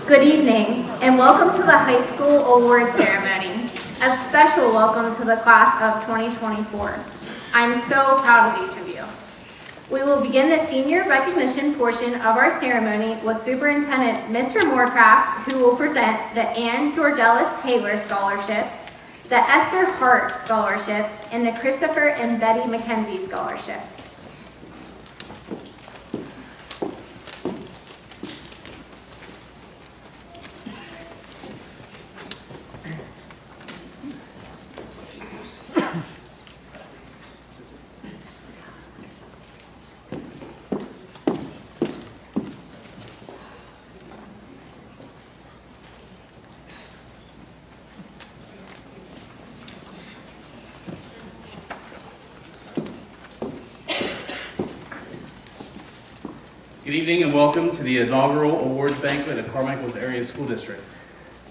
Good evening, and welcome to the high school award ceremony. A special welcome to the class of 2024. I'm so proud of each of you. We will begin the senior recognition portion of our ceremony with Superintendent Mr. Moorcraft, who will present the Ann Georgelis Taylor Scholarship, the Esther Hart Scholarship, and the Christopher and Betty McKenzie Scholarship. Good evening and welcome to the inaugural awards banquet at Carmichael's Area School District.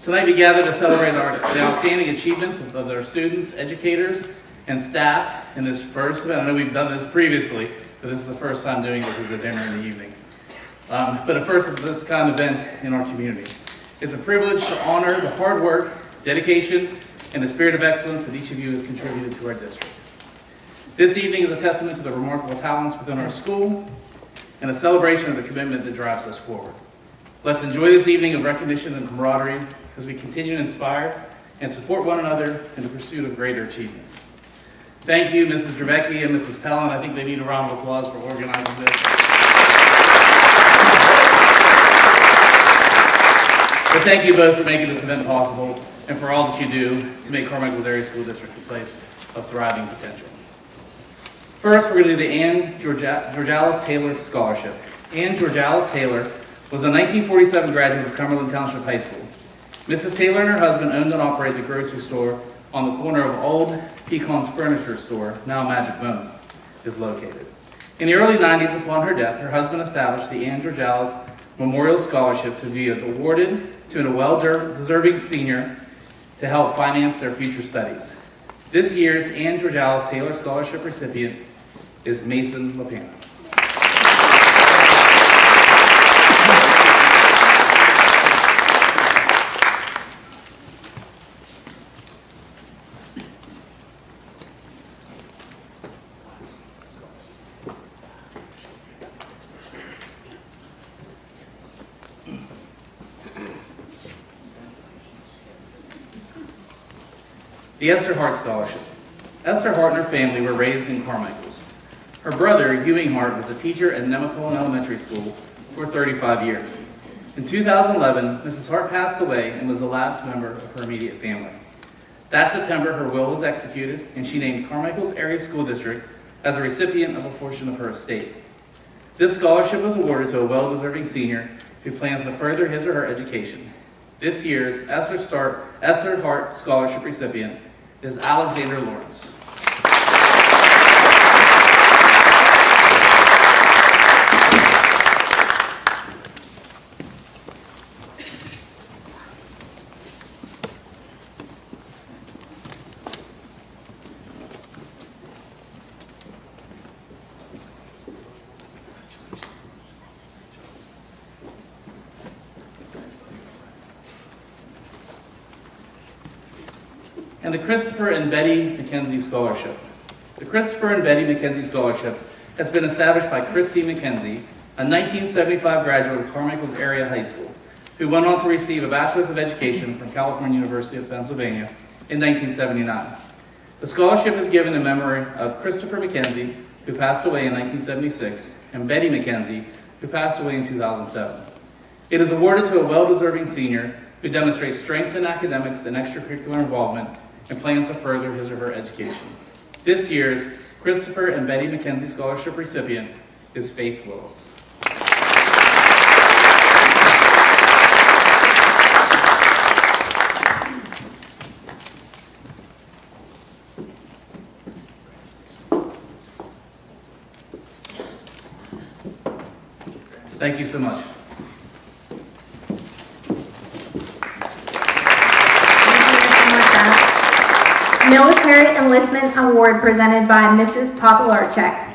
Tonight we gather to celebrate the outstanding achievements of our students, educators, and staff in this first event. I know we've done this previously, but this is the first time doing this as a dinner in the evening. But a first of this kind of event in our community. It's a privilege to honor the hard work, dedication, and the spirit of excellence that each of you has contributed to our district. This evening is a testament to the remarkable talents within our school and a celebration of the commitment that drives us forward. Let's enjoy this evening of recognition and camaraderie as we continue to inspire and support one another in the pursuit of greater achievements. Thank you, Mrs. Dravecki and Mrs. Pellin. I think they need a round of applause for organizing this. But thank you both for making this event possible and for all that you do to make Carmichael's Area School District a place of thriving potential. First, we're going to do the Ann Georgelis Taylor Scholarship. Ann Georgelis Taylor was a 1947 graduate of Cumberland Township High School. Mrs. Taylor and her husband owned and operated the grocery store on the corner of Old Pecan's Furniture Store, now Magic Bones, is located. In the early 90s, upon her death, her husband established the Ann Georgelis Memorial Scholarship to be awarded to a well-deserving senior to help finance their future studies. This year's Ann Georgelis Taylor Scholarship recipient is Mason Lapana. The Esther Hart Scholarship. Esther Hart and her family were raised in Carmichael's. Her brother, Ewing Hart, was a teacher at Nemacolin Elementary School for 35 years. In 2011, Mrs. Hart passed away and was the last member of her immediate family. That September, her will was executed, and she named Carmichael's Area School District as a recipient of a portion of her estate. This scholarship was awarded to a well-deserving senior who plans to further his or her education. This year's Esther Hart Scholarship recipient is Alexander Lawrence. And the Christopher and Betty McKenzie Scholarship. The Christopher and Betty McKenzie Scholarship has been established by Christy McKenzie, a 1975 graduate of Carmichael's Area High School, who went on to receive a Bachelor's of Education from California University of Pennsylvania in 1979. The scholarship is given in memory of Christopher McKenzie, who passed away in 1976, and Betty McKenzie, who passed away in 2007. It is awarded to a well-deserving senior who demonstrates strength in academics and extracurricular involvement and plans to further his or her education. This year's Christopher and Betty McKenzie Scholarship recipient is Faith Willis. Thank you so much. Military Enlistment Award presented by Mrs. Popularchek.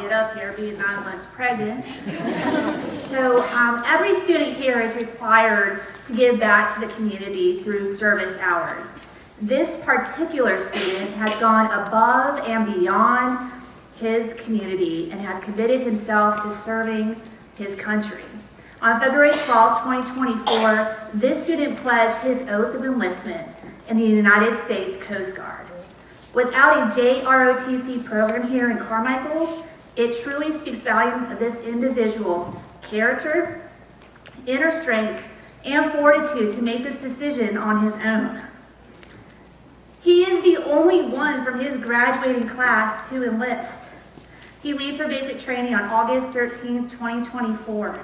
get up here being 9 months pregnant. So every student here is required to give back to the community through service hours. This particular student has gone above and beyond his community and has committed himself to serving his country. On February 12, 2024, this student pledged his oath of enlistment in the United States Coast Guard. Without a JROTC program here in Carmichael, it truly speaks volumes of this individual's character, inner strength, and fortitude to make this decision on his own. He is the only one from his graduating class to enlist. He leaves for basic training on August 13, 2024.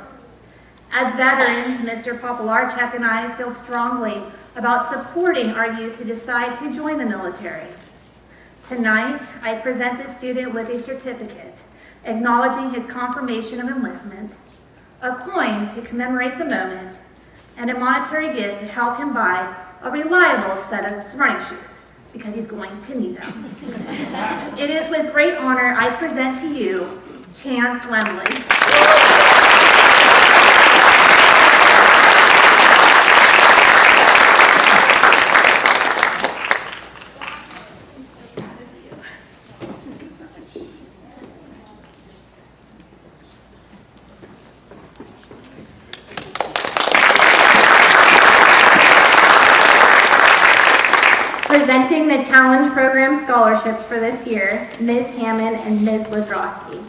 As veterans, Mr. Popularchuk and I feel strongly about supporting our youth who decide to join the military. Tonight, I present this student with a certificate acknowledging his confirmation of enlistment, a coin to commemorate the moment, and a monetary gift to help him buy a reliable set of running shoes, because he's going to need them. It is with great honor I present to you Chance Lemley. Presenting the Challenge Program scholarships for this year, Ms. Hammond and Ms. Ladrosky.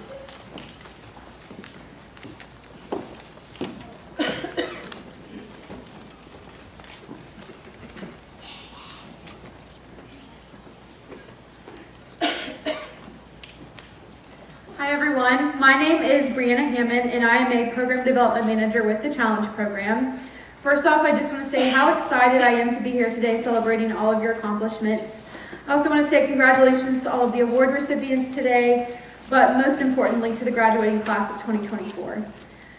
Hi everyone, my name is Brianna Hammond and I am a Program Development Manager with the Challenge Program. First off, I just want to say how excited I am to be here today celebrating all of your accomplishments. I also want to say congratulations to all of the award recipients today, but most importantly to the graduating class of 2024.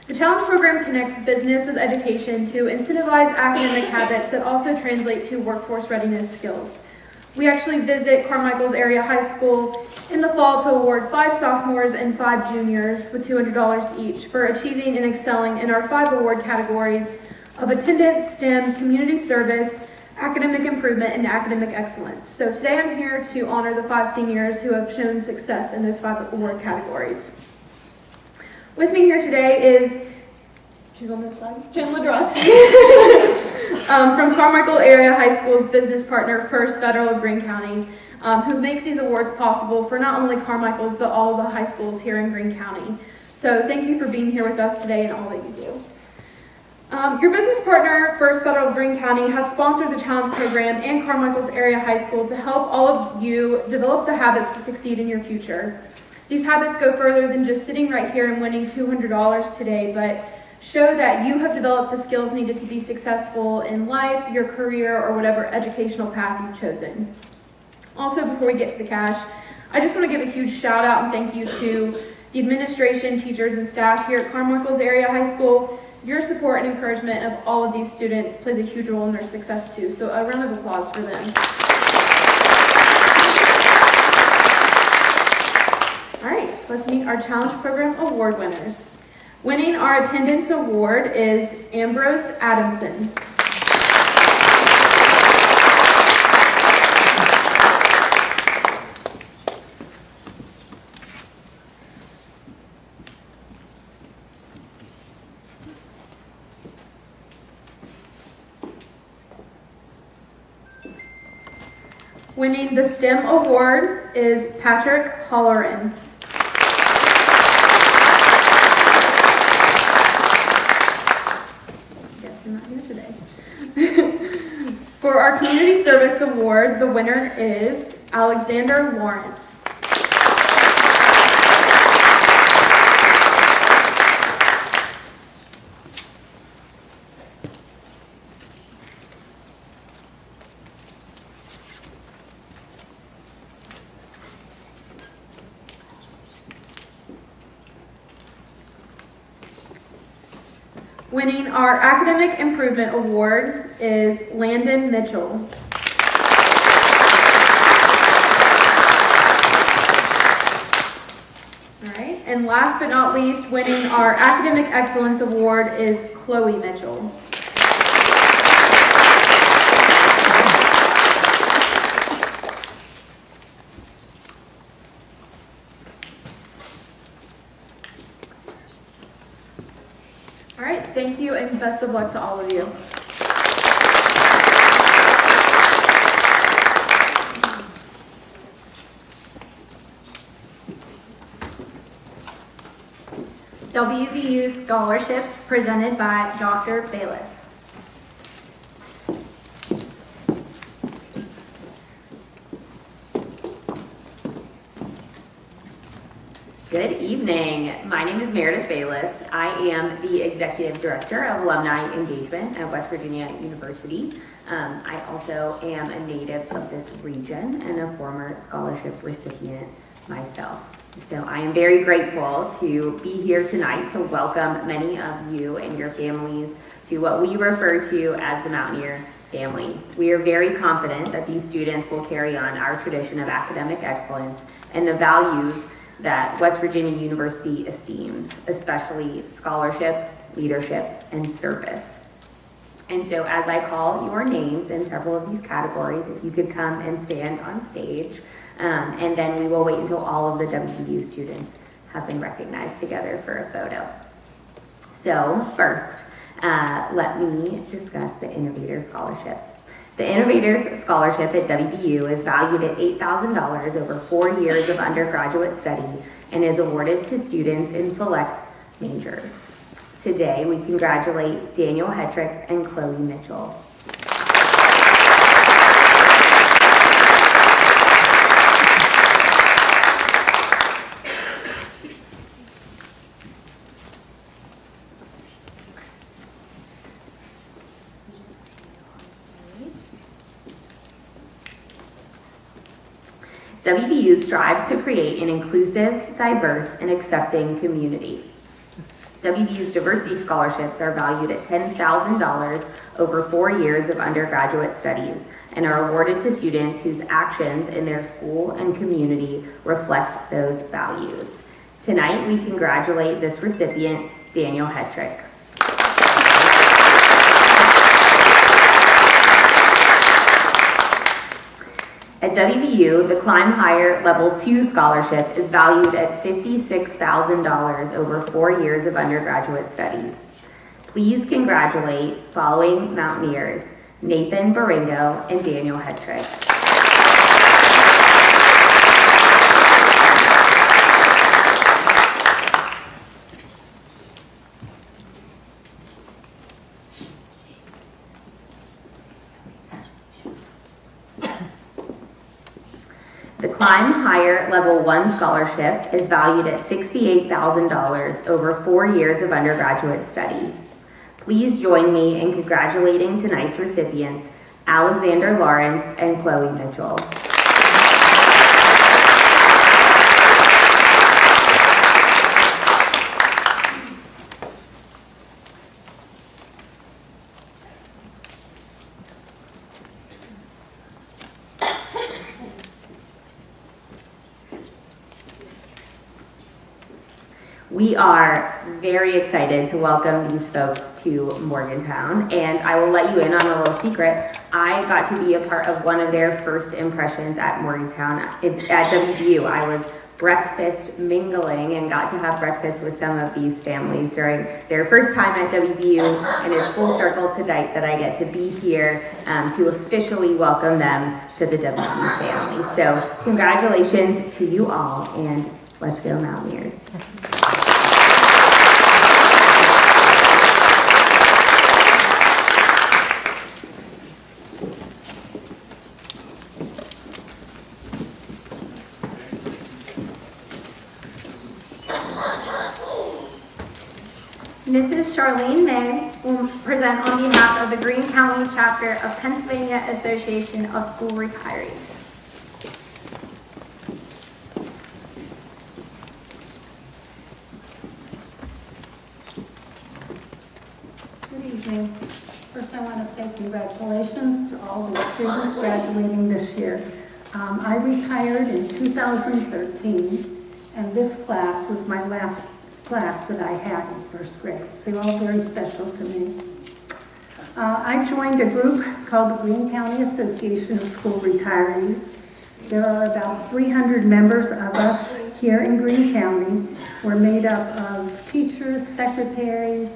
The Challenge Program connects business with education to incentivize academic habits that also translate to workforce readiness skills. We actually visit Carmichael's area high school in the fall to award 5 sophomores and 5 juniors with $200 each for achieving and excelling in our 5 award categories of attendance, STEM, community service, academic improvement, and academic excellence. So today I'm here to honor the 5 seniors who have shown success in those 5 award categories. With me here today is, she's on this side, Jen Ladrosky, from Carmichael Area High School's business partner, First Federal of Greene County, who makes these awards possible for not only Carmichael's, but all of the high schools here in Greene County. So thank you for being here with us today and all that you do. Your business partner, First Federal of Greene County, has sponsored the Challenge Program and Carmichael's Area High School to help all of you develop the habits to succeed in your future. These habits go further than just sitting right here and winning $200 today, but show that you have developed the skills needed to be successful in life, your career, or whatever educational path you've chosen. Also, before we get to the cash, I just want to give a huge shout out and thank you to the administration, teachers, and staff here at Carmichael's Area High School. Your support and encouragement of all of these students plays a huge role in their success too, so a round of applause for them. All right, let's meet our Challenge Program award winners. Winning our attendance award is Ambrose Adamson. Winning the STEM award is Patrick Holleran. Guess they're not here today. For our community service award, the winner is Alexander Lawrence. Winning our Academic Improvement Award is Landon Mitchell. All right, And last but not least, winning our Academic Excellence Award is Chloe Mitchell. All right, thank you and best of luck to all of you. WVU scholarships presented by Dr. Bayless. Good evening. My name is Meredith Bayless. I am the Executive Director of Alumni Engagement at West Virginia University. I also am a native of this region and a former scholarship recipient myself. So I am very grateful to be here tonight to welcome many of you and your families to what we refer to as the Mountaineer family. We are very confident that these students will carry on our tradition of academic excellence and the values that West Virginia University esteems, especially scholarship, leadership, and service. And so as I call your names in several of these categories, if you could come and stand on stage, and then we will wait until all of the WVU students have been recognized together for a photo. So first, let me discuss the Innovator Scholarship. The Innovators Scholarship at WVU is valued at $8,000 over 4 years of undergraduate study and is awarded to students in select majors. Today, we congratulate Daniel Hetrick and Chloe Mitchell. WVU strives to create an inclusive, diverse, and accepting community. WVU's diversity scholarships are valued at $10,000 over 4 years of undergraduate studies and are awarded to students whose actions in their school and community reflect those values. Tonight, we congratulate this recipient, Daniel Hetrick. At WVU, the Climb Higher Level 2 scholarship is valued at $56,000 over 4 years of undergraduate study. Please congratulate following Mountaineers, Nathan Baringo and Daniel Hetrick. The Climb Higher Level 1 scholarship is valued at $68,000 over 4 years of undergraduate study. Please join me in congratulating tonight's recipients, Alexander Lawrence and Chloe Mitchell. We are very excited to welcome these folks to Morgantown, and I will let you in on a little secret. I got to be a part of one of their first impressions at Morgantown at WVU. I was breakfast mingling and got to have breakfast with some of these families during their first time at WVU, and it's full circle tonight that I get to be here to officially welcome them to the WVU family. So congratulations to you all, and let's go Mountaineers. Mrs. Charlene May will present on behalf of the Greene County Chapter of Pennsylvania Association of School Retirees. Good evening. First, I want to say congratulations to all the students graduating this year. I retired in 2013, and this class was my last class that I had in first grade, so you're all very special to me. I joined a group called the Greene County Association of School Retirees. There are about 300 members of us here in Greene County. We're made up of teachers, secretaries,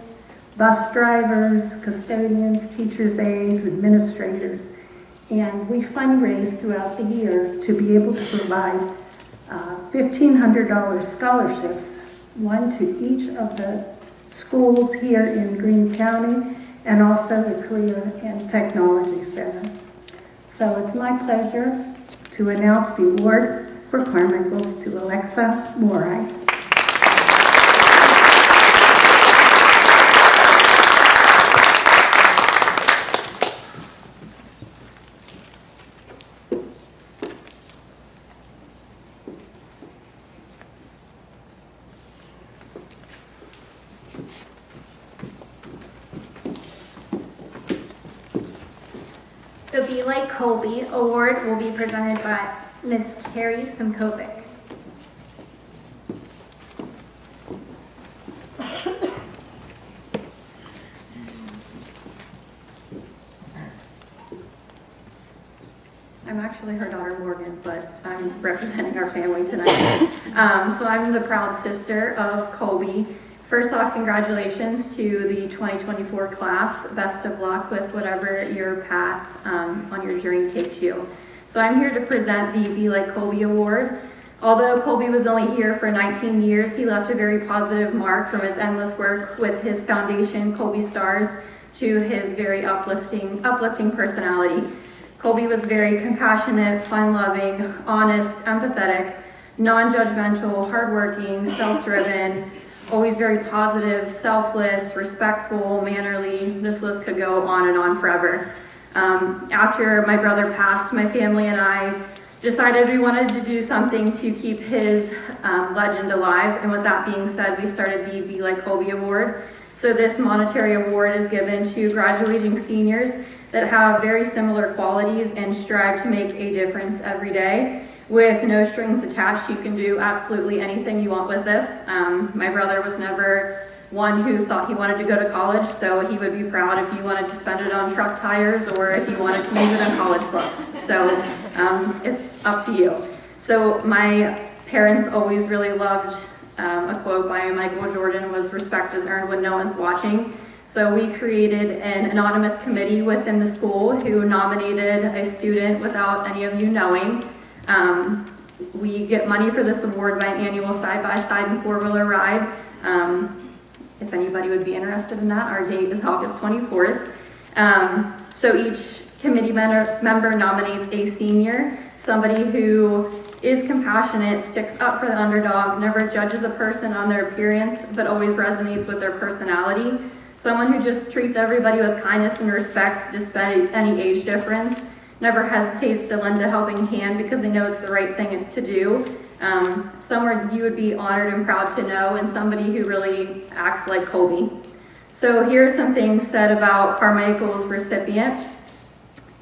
bus drivers, custodians, teachers' aides, administrators, and we fundraise throughout the year to be able to provide $1,500 scholarships, one to each of the schools here in Greene County, and also the Career and Technology Centers. So it's my pleasure to announce the award for Carmichael's to Alexa Morai. The Be Like Colby Award will be presented by Ms. Carrie Simkovic. I'm actually her daughter Morgan, but I'm representing our family tonight. So I'm the proud sister of Colby. First off, congratulations to the 2024 class. Best of luck with whatever your path on your journey takes you. So I'm here to present the Be Like Colby Award. Although Colby was only here for 19 years, he left a very positive mark from his endless work with his foundation, Colby Stars, to his very uplifting personality. Colby was very compassionate, fun-loving, honest, empathetic, non-judgmental, hardworking, self-driven, always very positive, selfless, respectful, mannerly. This list could go on and on forever. After my brother passed, my family and I decided we wanted to do something to keep his legend alive. And with that being said, we started the Be Like Colby Award. So this monetary award is given to graduating seniors that have very similar qualities and strive to make a difference every day. With no strings attached, you can do absolutely anything you want with this. My brother was never one who thought he wanted to go to college, so he would be proud if you wanted to spend it on truck tires or if you wanted to use it on college books. So it's up to you. So my parents always really loved a quote by Michael Jordan was respect is earned when no one's watching. So we created an anonymous committee within the school who nominated a student without any of you knowing. We get money for this award by an annual side-by-side and four-wheeler ride. If anybody would be interested in that, our date is August 24th. So each committee member nominates a senior, somebody who is compassionate, sticks up for the underdog, never judges a person on their appearance, but always resonates with their personality. Someone who just treats everybody with kindness and respect despite any age difference. Never hesitates to lend a helping hand because they know it's the right thing to do. Someone you would be honored and proud to know, and somebody who really acts like Colby. So here are some things said about Carmichael's recipient.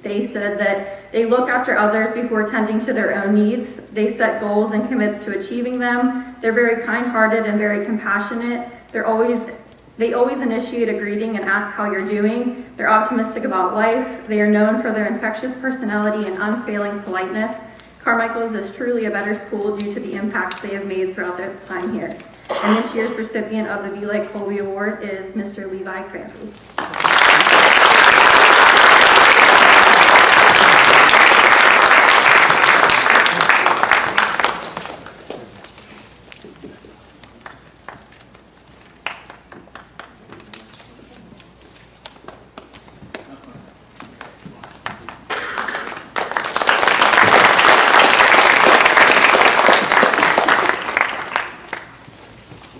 They said that they look after others before tending to their own needs. They set goals and commits to achieving them. They're very kind-hearted and very compassionate. They always initiate a greeting and ask how you're doing. They're optimistic about life. They are known for their infectious personality and unfailing politeness. Carmichael's is truly a better school due to the impacts they have made throughout their time here. And this year's recipient of the Be Like Colby Award is Mr. Levi Cranford.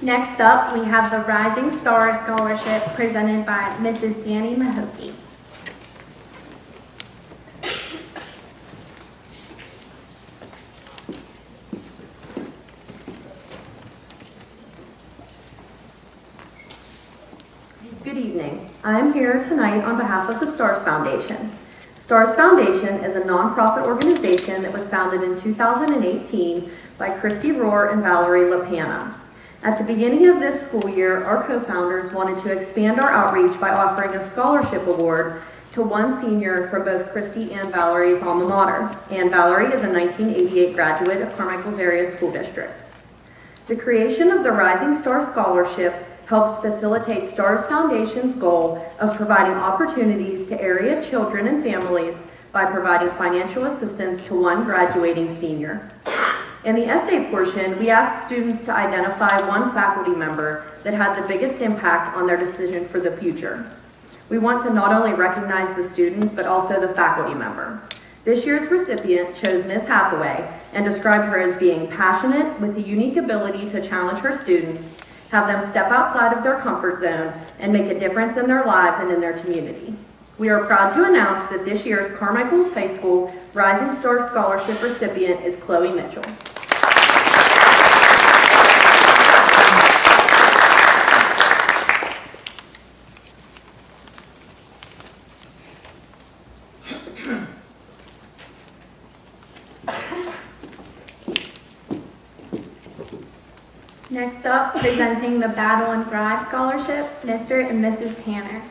Next up, we have the Rising Star Scholarship presented by Mrs. Annie Mahokey. Good evening. I'm here tonight on behalf of the STARS Foundation. STARS Foundation is a nonprofit organization that was founded in 2018 by Christy Rohr and Valerie LaPana. At the beginning of this school year, our co-founders wanted to expand our outreach by offering a scholarship award to one senior for both Christy and Valerie's alma mater. And Valerie is a 1988 graduate of Carmichael's Area School District. The creation of the Rising Star Scholarship helps facilitate STARS Foundation's goal of providing opportunities to area children and families by providing financial assistance to one graduating senior. In the essay portion, we asked students to identify one faculty member that had the biggest impact on their decision for the future. We want to not only recognize the student, but also the faculty member. This year's recipient chose Ms. Hathaway and described her as being passionate with a unique ability to challenge her students, have them step outside of their comfort zone, and make a difference in their lives and in their community. We are proud to announce that this year's Carmichael's High School Rising Star Scholarship recipient is Chloe Mitchell. Next up, presenting the Battle and Thrive Scholarship, Mr. and Mrs. Tanner.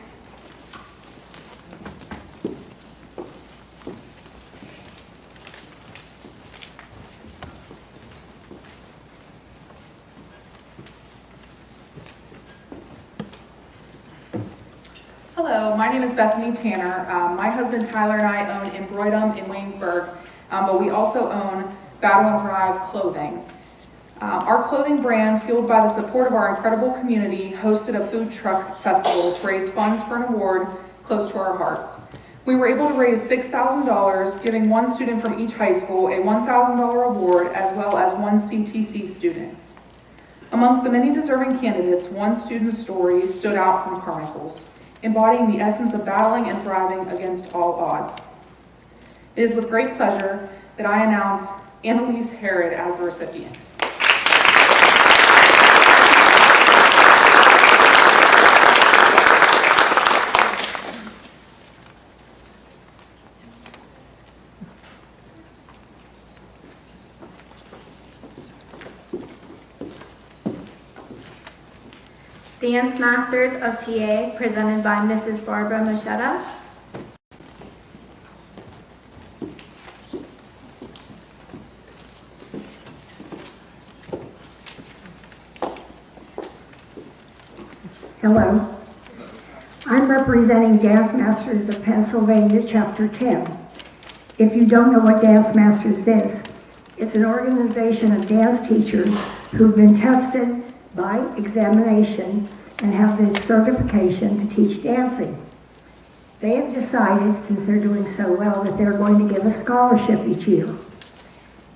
Hello, my name is Bethany Tanner. My husband Tyler and I own Embroidum in Waynesburg, but we also own Battle and Thrive Clothing. Our clothing brand, fueled by the support of our incredible community, hosted a food truck festival to raise funds for an award close to our hearts. We were able to raise $6,000, giving one student from each high school a $1,000 award, as well as one CTC student. Amongst the many deserving candidates, one student's story stood out from Carmichael's, embodying the essence of battling and thriving against all odds. It is with great pleasure that I announce Annalise Herod as the recipient. Dance Masters of PA, presented by Mrs. Barbara Machetta. Hello. I'm representing Dance Masters of Pennsylvania, Chapter 10. If you don't know what Dance Masters is, it's an organization of dance teachers who've been tested by examination and have the certification to teach dancing. They have decided, since they're doing so well, that they're going to give a scholarship each year.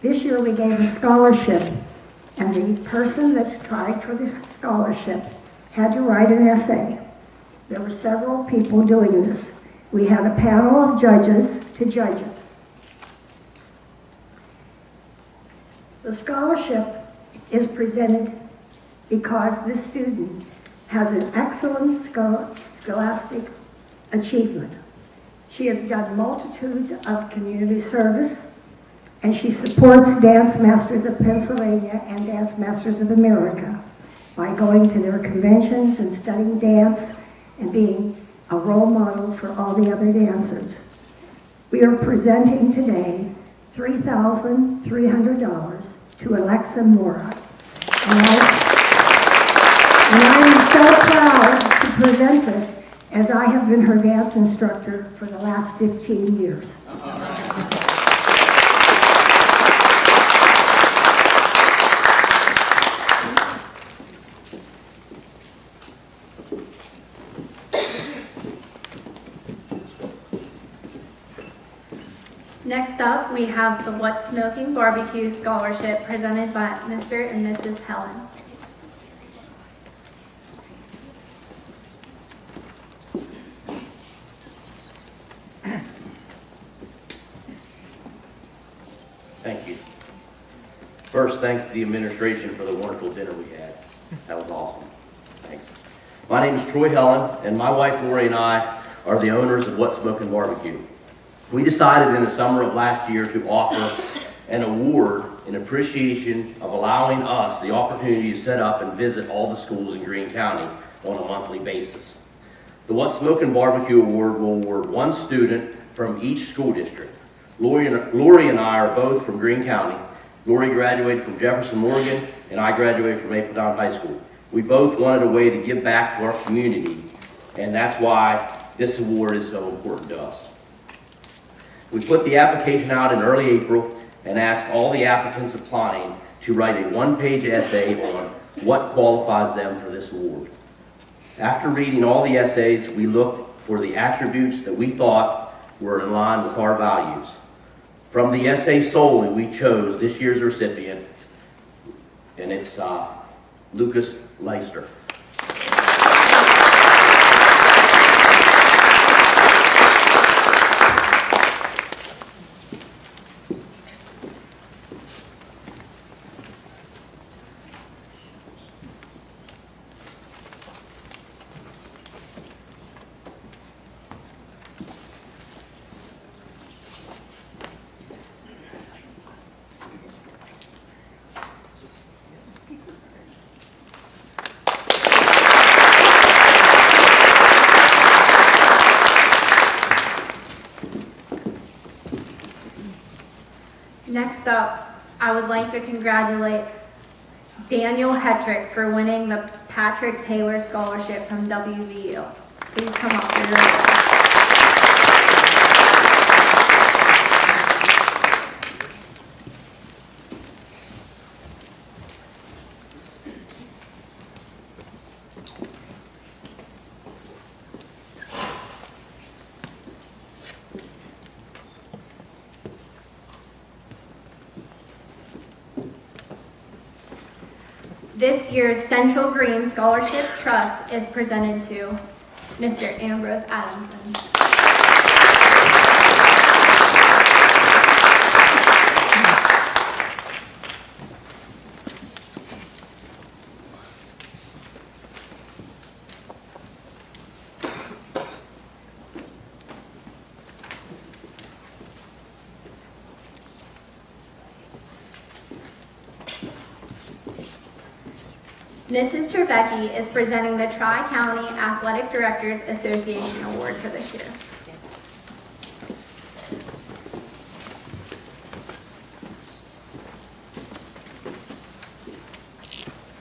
This year we gave a scholarship, and the person that tried for the scholarship had to write an essay. There were several people doing this. We had a panel of judges to judge it. The scholarship is presented because this student has an excellent scholastic achievement. She has done multitudes of community service, and she supports Dance Masters of Pennsylvania and Dance Masters of America by going to their conventions and studying dance and being a role model for all the other dancers. We are presenting today $3,300 to Alexa Mora. And I am so proud to present this, as I have been her dance instructor for the last 15 years. Next up, we have the What's Smoking Barbecue Scholarship, presented by Mr. and Mrs. Helen. Thank you. First, thanks to the administration for the wonderful dinner we had. That was awesome. Thanks. My name is Troy Helen, and my wife Lori and I are the owners of What's Smoking Barbecue. We decided in the summer of last year to offer an award in appreciation of allowing us the opportunity to set up and visit all the schools in Greene County on a monthly basis. The What Smokin' Barbecue Award will award one student from each school district. Lori and I are both from Greene County. Lori graduated from Jefferson, Morgan, and I graduated from Mapleton High School. We both wanted a way to give back to our community, and that's why this award is so important to us. We put the application out in early April and asked all the applicants applying to write a one-page essay on what qualifies them for this award. After reading all the essays, we looked for the attributes that we thought were in line with our values. From the essay solely, we chose this year's recipient, and it's Lucas Leister. Next up, I would like to congratulate Daniel Hetrick for winning the Patrick Taylor Scholarship from WVU. Please come up here. This year's Central Green Scholarship Trust is presented to Mr. Ambrose Adamson. Mrs. Trevecki is presenting the Tri-County Athletic Directors Association Award for this year.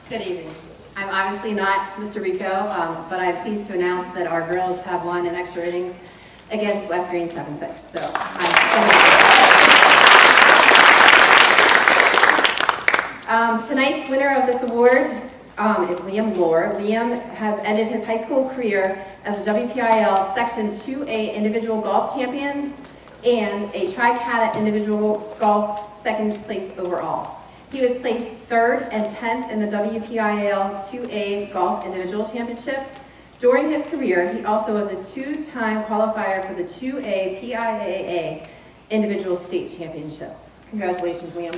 Good evening. I'm obviously not Mr. Rico, but I'm pleased to announce that our girls have won in extra innings against West Green 7-6. So tonight's winner of this award is Liam Lohr. Liam has ended his high school career as a WPIL Section 2A individual golf champion and a Tri-Cata individual golf second place overall. He was placed 3rd and 10th in the WPIL 2A golf individual championship. During his career, he also was a 2-time qualifier for the 2A PIAA individual state championship. Congratulations, Liam.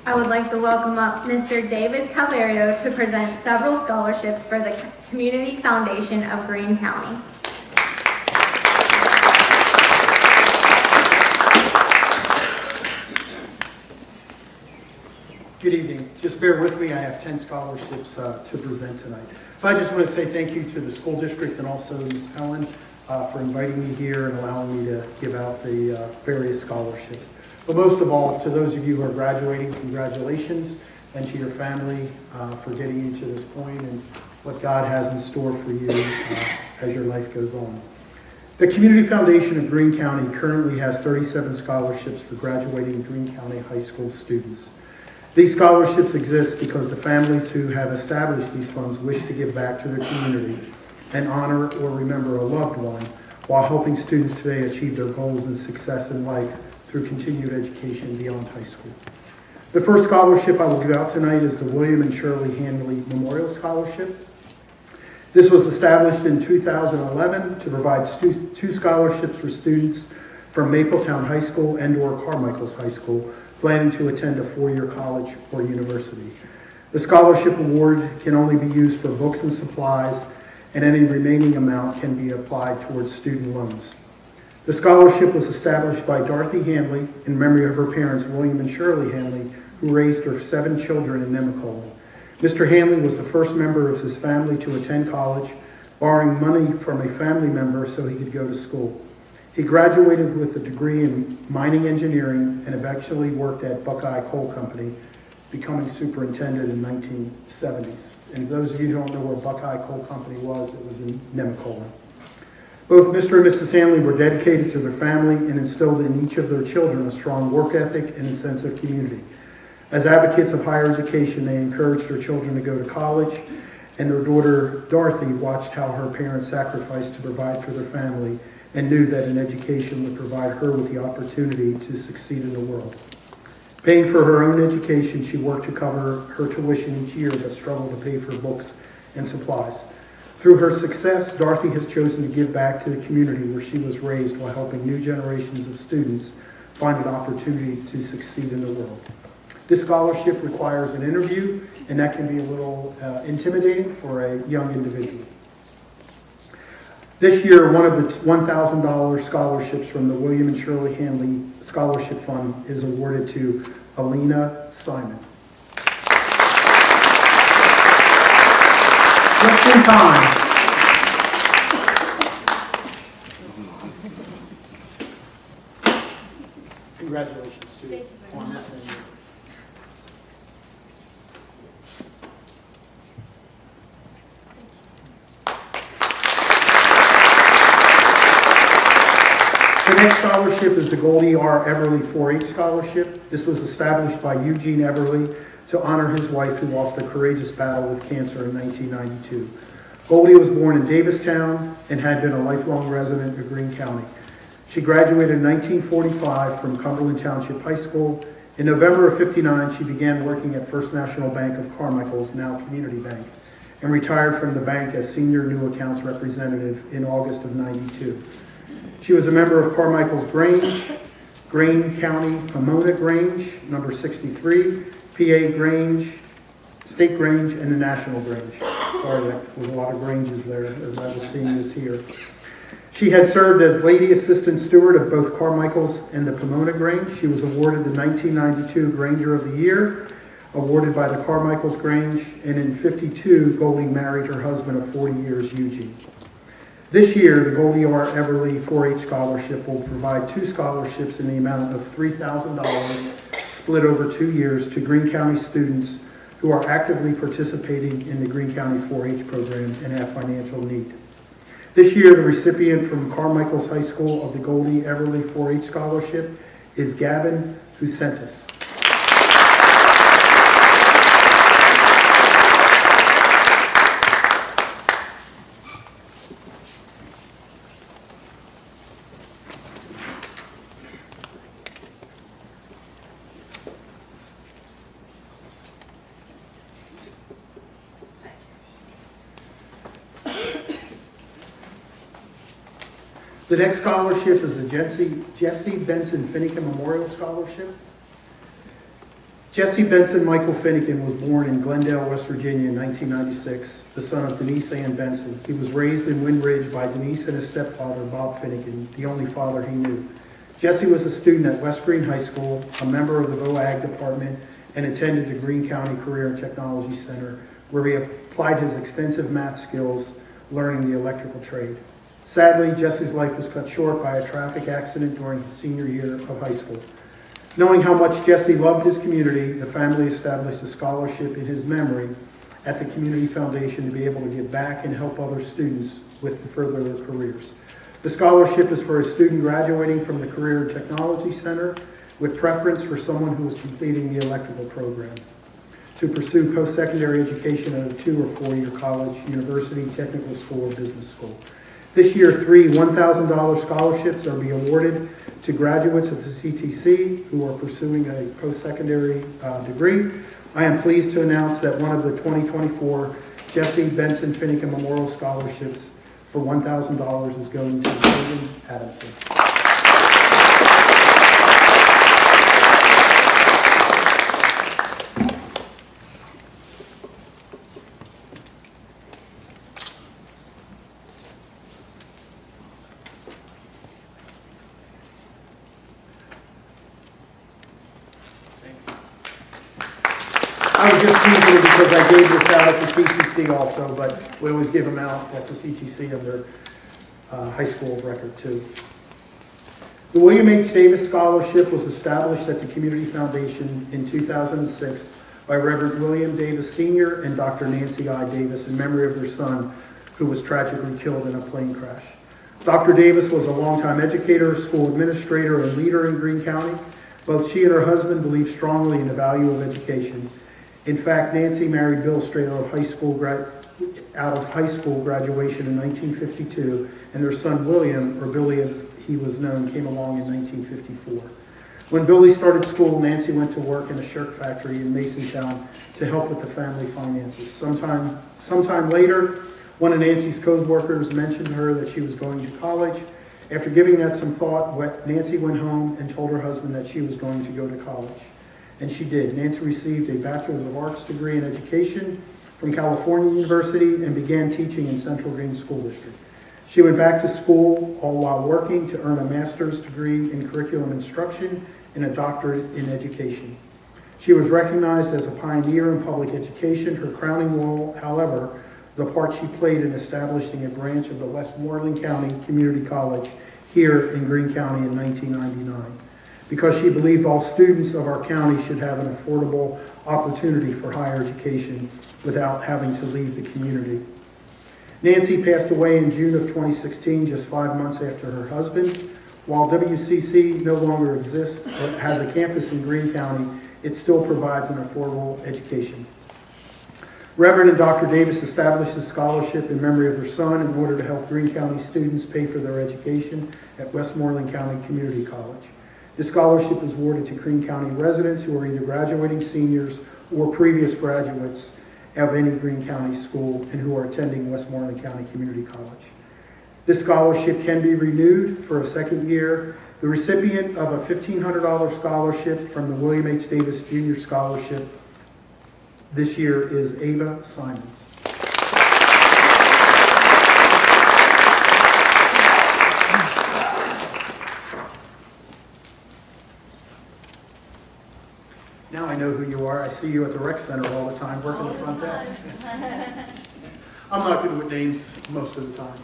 I would like to welcome up Mr. David Calerio to present several scholarships for the Community Foundation of Greene County. Good evening. Just bear with me. I have 10 scholarships to present tonight. So I just want to say thank you to the school district and also Ms. Helen for inviting me here and allowing me to give out the various scholarships. But most of all, to those of you who are graduating, congratulations, and to your family for getting you to this point and what God has in store for you as your life goes on. The Community Foundation of Greene County currently has 37 scholarships for graduating Greene County high school students. These scholarships exist because the families who have established these funds wish to give back to their community and honor or remember a loved one while helping students today achieve their goals and success in life through continued education beyond high school. The first scholarship I will give out tonight is the William and Shirley Hanley Memorial Scholarship. This was established in 2011 to provide two scholarships for students from Mapletown High School and/or Carmichael's High School planning to attend a four-year college or university. The scholarship award can only be used for books and supplies, and any remaining amount can be applied towards student loans. The scholarship was established by Dorothy Hanley in memory of her parents, William and Shirley Hanley, who raised her 7 children in Nemacolin. Mr. Hanley was the first member of his family to attend college, borrowing money from a family member so he could go to school. He graduated with a degree in mining engineering and eventually worked at Buckeye Coal Company, becoming superintendent in 1970s. And those of you who don't know where Buckeye Coal Company was, it was in Nemacolin. Both Mr. and Mrs. Hanley were dedicated to their family and instilled in each of their children a strong work ethic and a sense of community. As advocates of higher education, they encouraged their children to go to college, and their daughter Dorothy watched how her parents sacrificed to provide for their family and knew that an education would provide her with the opportunity to succeed in the world. Paying for her own education, she worked to cover her tuition each year but struggled to pay for books and supplies. Through her success, Dorothy has chosen to give back to the community where she was raised while helping new generations of students find an opportunity to succeed in the world. This scholarship requires an interview, and that can be a little intimidating for a young individual. This year, one of the $1,000 scholarships from the William and Shirley Hanley Scholarship Fund is awarded to Alina Simon. Just in time. Congratulations to you on this. The next scholarship is the Goldie R. Everly 4-H Scholarship. This was established by Eugene Everly to honor his wife who lost a courageous battle with cancer in 1992. Goldie was born in Davistown and had been a lifelong resident of Greene County. She graduated in 1945 from Cumberland Township High School. In November of '59, she began working at First National Bank of Carmichael's, now Community Bank, and retired from the bank as Senior New Accounts Representative in August of '92. She was a member of Carmichael's Grange, Greene County Pomona Grange, number 63, PA Grange, State Grange, and the National Grange. Sorry, there was a lot of Granges there as I was seeing this here. She had served as Lady Assistant Steward of both Carmichael's and the Pomona Grange. She was awarded the 1992 Granger of the Year, awarded by the Carmichael's Grange, and in '52, Goldie married her husband of 40 years, Eugene. This year, the Goldie R. Everly 4-H Scholarship will provide 2 scholarships in the amount of $3,000 split over 2 years to Greene County students who are actively participating in the Greene County 4-H program and have financial need. This year, the recipient from Carmichael's High School of the Goldie Everly 4-H Scholarship is Gavin Husentis. The next scholarship is the Jesse Benson Finnegan Memorial Scholarship. Jesse Benson Michael Finnegan was born in Glendale, West Virginia in 1996, the son of Denise Ann Benson. He was raised in Wind Ridge by Denise and his stepfather, Bob Finnegan, the only father he knew. Jesse was a student at West Greene High School, a member of the VOAG department, and attended the Greene County Career and Technology Center, where he applied his extensive math skills, learning the electrical trade. Sadly, Jesse's life was cut short by a traffic accident during his senior year of high school. Knowing how much Jesse loved his community, the family established a scholarship in his memory at the Community Foundation to be able to give back and help other students with further their careers. The scholarship is for a student graduating from the Career and Technology Center with preference for someone who is completing the electrical program to pursue post-secondary education at a 2 or 4 year college, university, technical school, or business school. This year, 3 $1,000 scholarships are being awarded to graduates of the CTC who are pursuing a post-secondary degree. I am pleased to announce that one of the 2024 Jesse Benson Finnegan Memorial Scholarships for $1,000 is going to William Adamson. I was just teasing it because I gave this out at the CTC also, but we always give them out at the CTC of their high school record too. The William H. Davis Scholarship was established at the Community Foundation in 2006 by Reverend William Davis Sr. and Dr. Nancy I. Davis in memory of their son, who was tragically killed in a plane crash. Dr. Davis was a longtime educator, school administrator, and leader in Greene County. Both she and her husband believed strongly in the value of education. In fact, Nancy married Bill straight out of high school graduation in 1952, and their son William, or Billy as he was known, came along in 1954. When Billy started school, Nancy went to work in a shirt factory in Masontown to help with the family finances. Sometime later, one of Nancy's co-workers mentioned to her that she was going to college. After giving that some thought, Nancy went home and told her husband that she was going to go to college. And she did. Nancy received a Bachelor of Arts degree in education from California University and began teaching in Central Greene School District. She went back to school all while working to earn a master's degree in curriculum instruction and a doctorate in education. She was recognized as a pioneer in public education. Her crowning role, however, the part she played in establishing a branch of the Westmoreland County Community College here in Greene County in 1999. Because she believed all students of our county should have an affordable opportunity for higher education without having to leave the community. Nancy passed away in June of 2016, just 5 months after her husband. While WCC no longer exists but has a campus in Greene County, it still provides an affordable education. Reverend and Dr. Davis established a scholarship in memory of their son in order to help Greene County students pay for their education at Westmoreland County Community College. This scholarship is awarded to Greene County residents who are either graduating seniors or previous graduates of any Greene County school and who are attending Westmoreland County Community College. This scholarship can be renewed for a second year. The recipient of a $1,500 scholarship from the William H. Davis Jr. Scholarship this year is Ava Simons. Now I know who you are. I see you at the rec center all the time, working the front desk. I'm not good with names most of the time.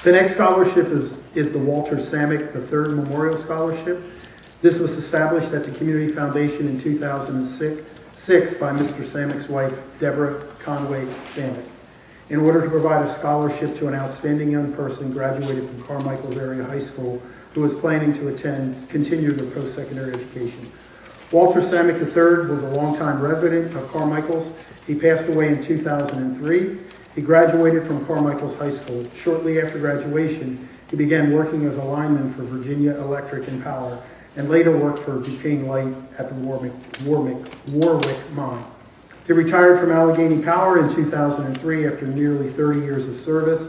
The next scholarship is the Walter Samick III Memorial Scholarship. This was established at the Community Foundation in 2006 by Mr. Samick's wife, Deborah Conway Samick, in order to provide a scholarship to an outstanding young person graduated from Carmichael's area high school who was planning to continue their post-secondary education. Walter Samick III was a longtime resident of Carmichael's. He passed away in 2003. He graduated from Carmichael's High School. Shortly after graduation, he began working as a lineman for Virginia Electric and Power, and later worked for Duquesne Light at the Warwick Mine. He retired from Allegheny Power in 2003 after nearly 30 years of service.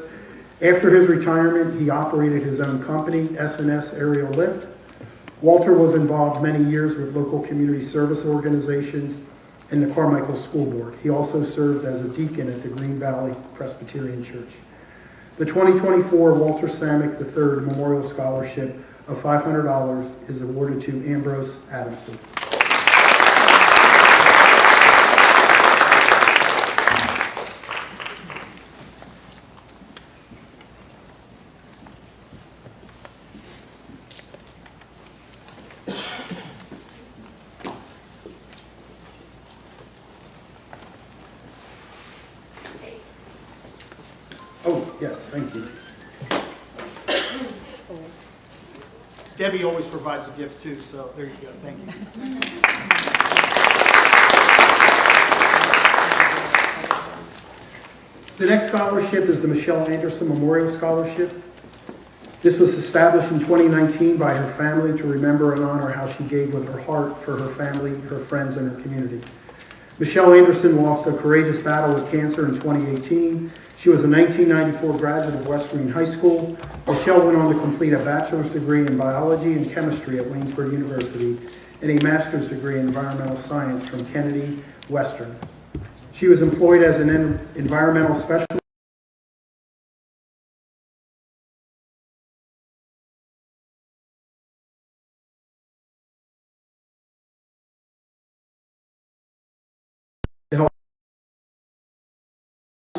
After his retirement, he operated his own company, S&S Aerial Lift. Walter was involved many years with local community service organizations and the Carmichael School Board. He also served as a deacon at the Green Valley Presbyterian Church. The 2024 Walter Samick III Memorial Scholarship of $500 is awarded to Ambrose Adamson. Oh, yes, thank you. Debbie always provides a gift too, so there you go, thank you. The next scholarship is the Michelle Anderson Memorial Scholarship. This was established in 2019 by her family to remember and honor how she gave with her heart for her family, her friends, and her community. Michelle Anderson lost a courageous battle with cancer in 2018. She was a 1994 graduate of West Green High School. Michelle went on to complete a bachelor's degree in biology and chemistry at Waynesburg University and a master's degree in environmental science from Kennedy Western. She was employed as an environmental specialist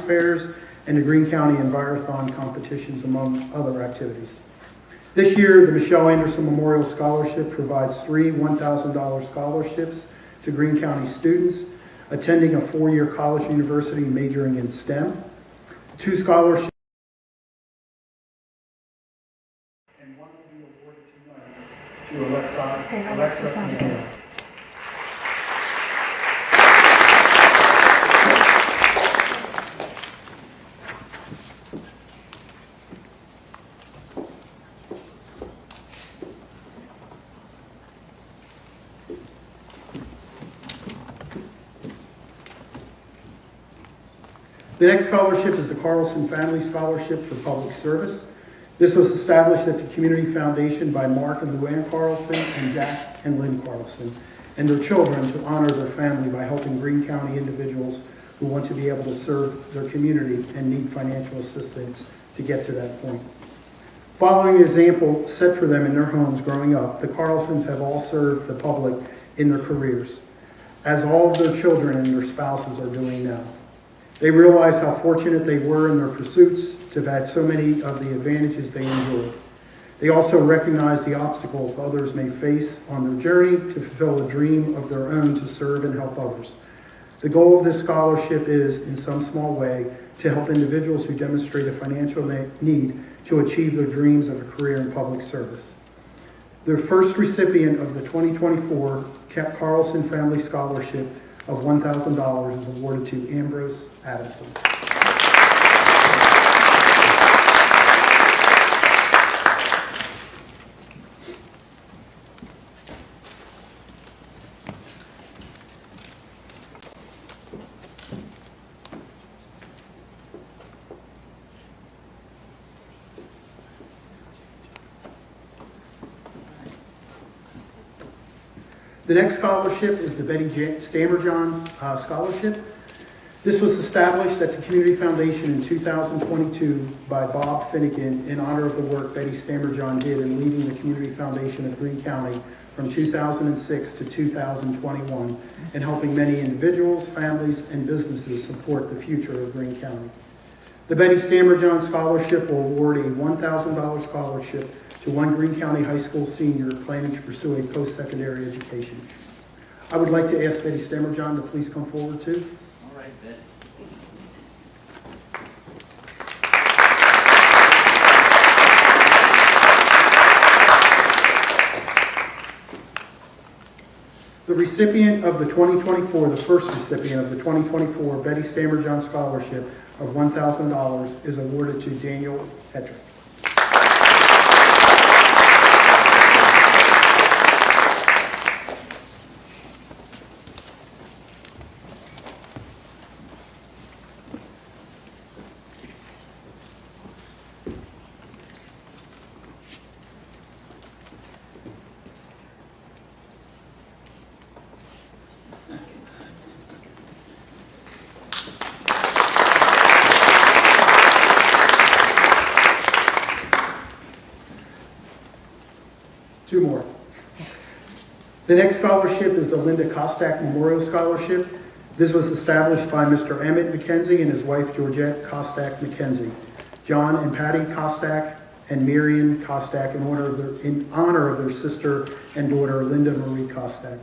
fairs and the Greene County Envirothon competitions, among other activities. This year, the Michelle Anderson Memorial Scholarship provides 3 $1,000 scholarships to Greene County students attending a 4-year college university majoring in STEM. 2 scholarships and one will be awarded tonight to Alexa McNeil. The next scholarship is the Carlson Family Scholarship for Public Service. This was established at the Community Foundation by Mark and Luann Carlson and Jack and Lynn Carlson and their children to honor their family by helping Greene County individuals who want to be able to serve their community and need financial assistance to get to that point. Following an example set for them in their homes growing up, the Carlsons have all served the public in their careers, as all of their children and their spouses are doing now. They realized how fortunate they were in their pursuits to have had so many of the advantages they enjoyed. They also recognized the obstacles others may face on their journey to fulfill a dream of their own to serve and help others. The goal of this scholarship is, in some small way, to help individuals who demonstrate a financial need to achieve their dreams of a career in public service. The first recipient of the 2024 Carlson Family Scholarship of $1,000 is awarded to Ambrose Adamson. The next scholarship is the Betty Stammerjohn Scholarship. This was established at the Community Foundation in 2022 by Bob Finnegan in honor of the work Betty Stammerjohn did in leading the Community Foundation of Greene County from 2006 to 2021 and helping many individuals, families, and businesses support the future of Greene County. The Betty Stammerjohn Scholarship will award a $1,000 scholarship to one Greene County High School senior planning to pursue a post-secondary education. I would like to ask Betty Stammerjohn to please come forward too. All right, Betty. The recipient of the 2024, the first recipient of the 2024 Betty Stammerjohn Scholarship of $1,000 is awarded to Daniel Hedrick. Two more. The next scholarship is the Linda Kostak Memorial Scholarship. This was established by Mr. Emmett McKenzie and his wife Georgette Kostak McKenzie, John and Patty Kostak, and Marion Kostak in honor of their sister and daughter Linda Marie Kostak.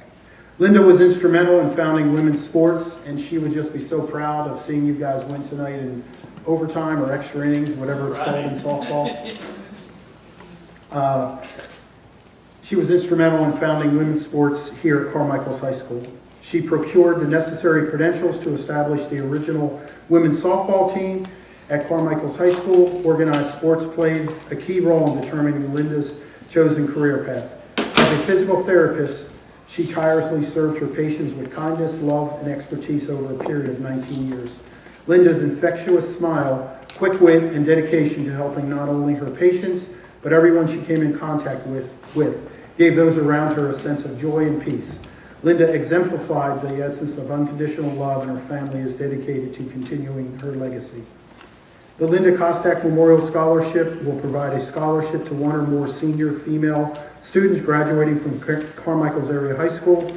Linda was instrumental in founding women's sports, and she would just be so proud of seeing you guys win tonight in overtime or extra innings, whatever it's called in softball. She was instrumental in founding women's sports here at Carmichael's High School. She procured the necessary credentials to establish the original women's softball team at Carmichael's High School. Organized sports played a key role in determining Linda's chosen career path. As a physical therapist, she tirelessly served her patients with kindness, love, and expertise over a period of 19 years. Linda's infectious smile, quick wit, and dedication to helping not only her patients, but everyone she came in contact with gave those around her a sense of joy and peace. Linda exemplified the essence of unconditional love, and her family is dedicated to continuing her legacy. The Linda Kostak Memorial Scholarship will provide a scholarship to one or more senior female students graduating from Carmichael's area high school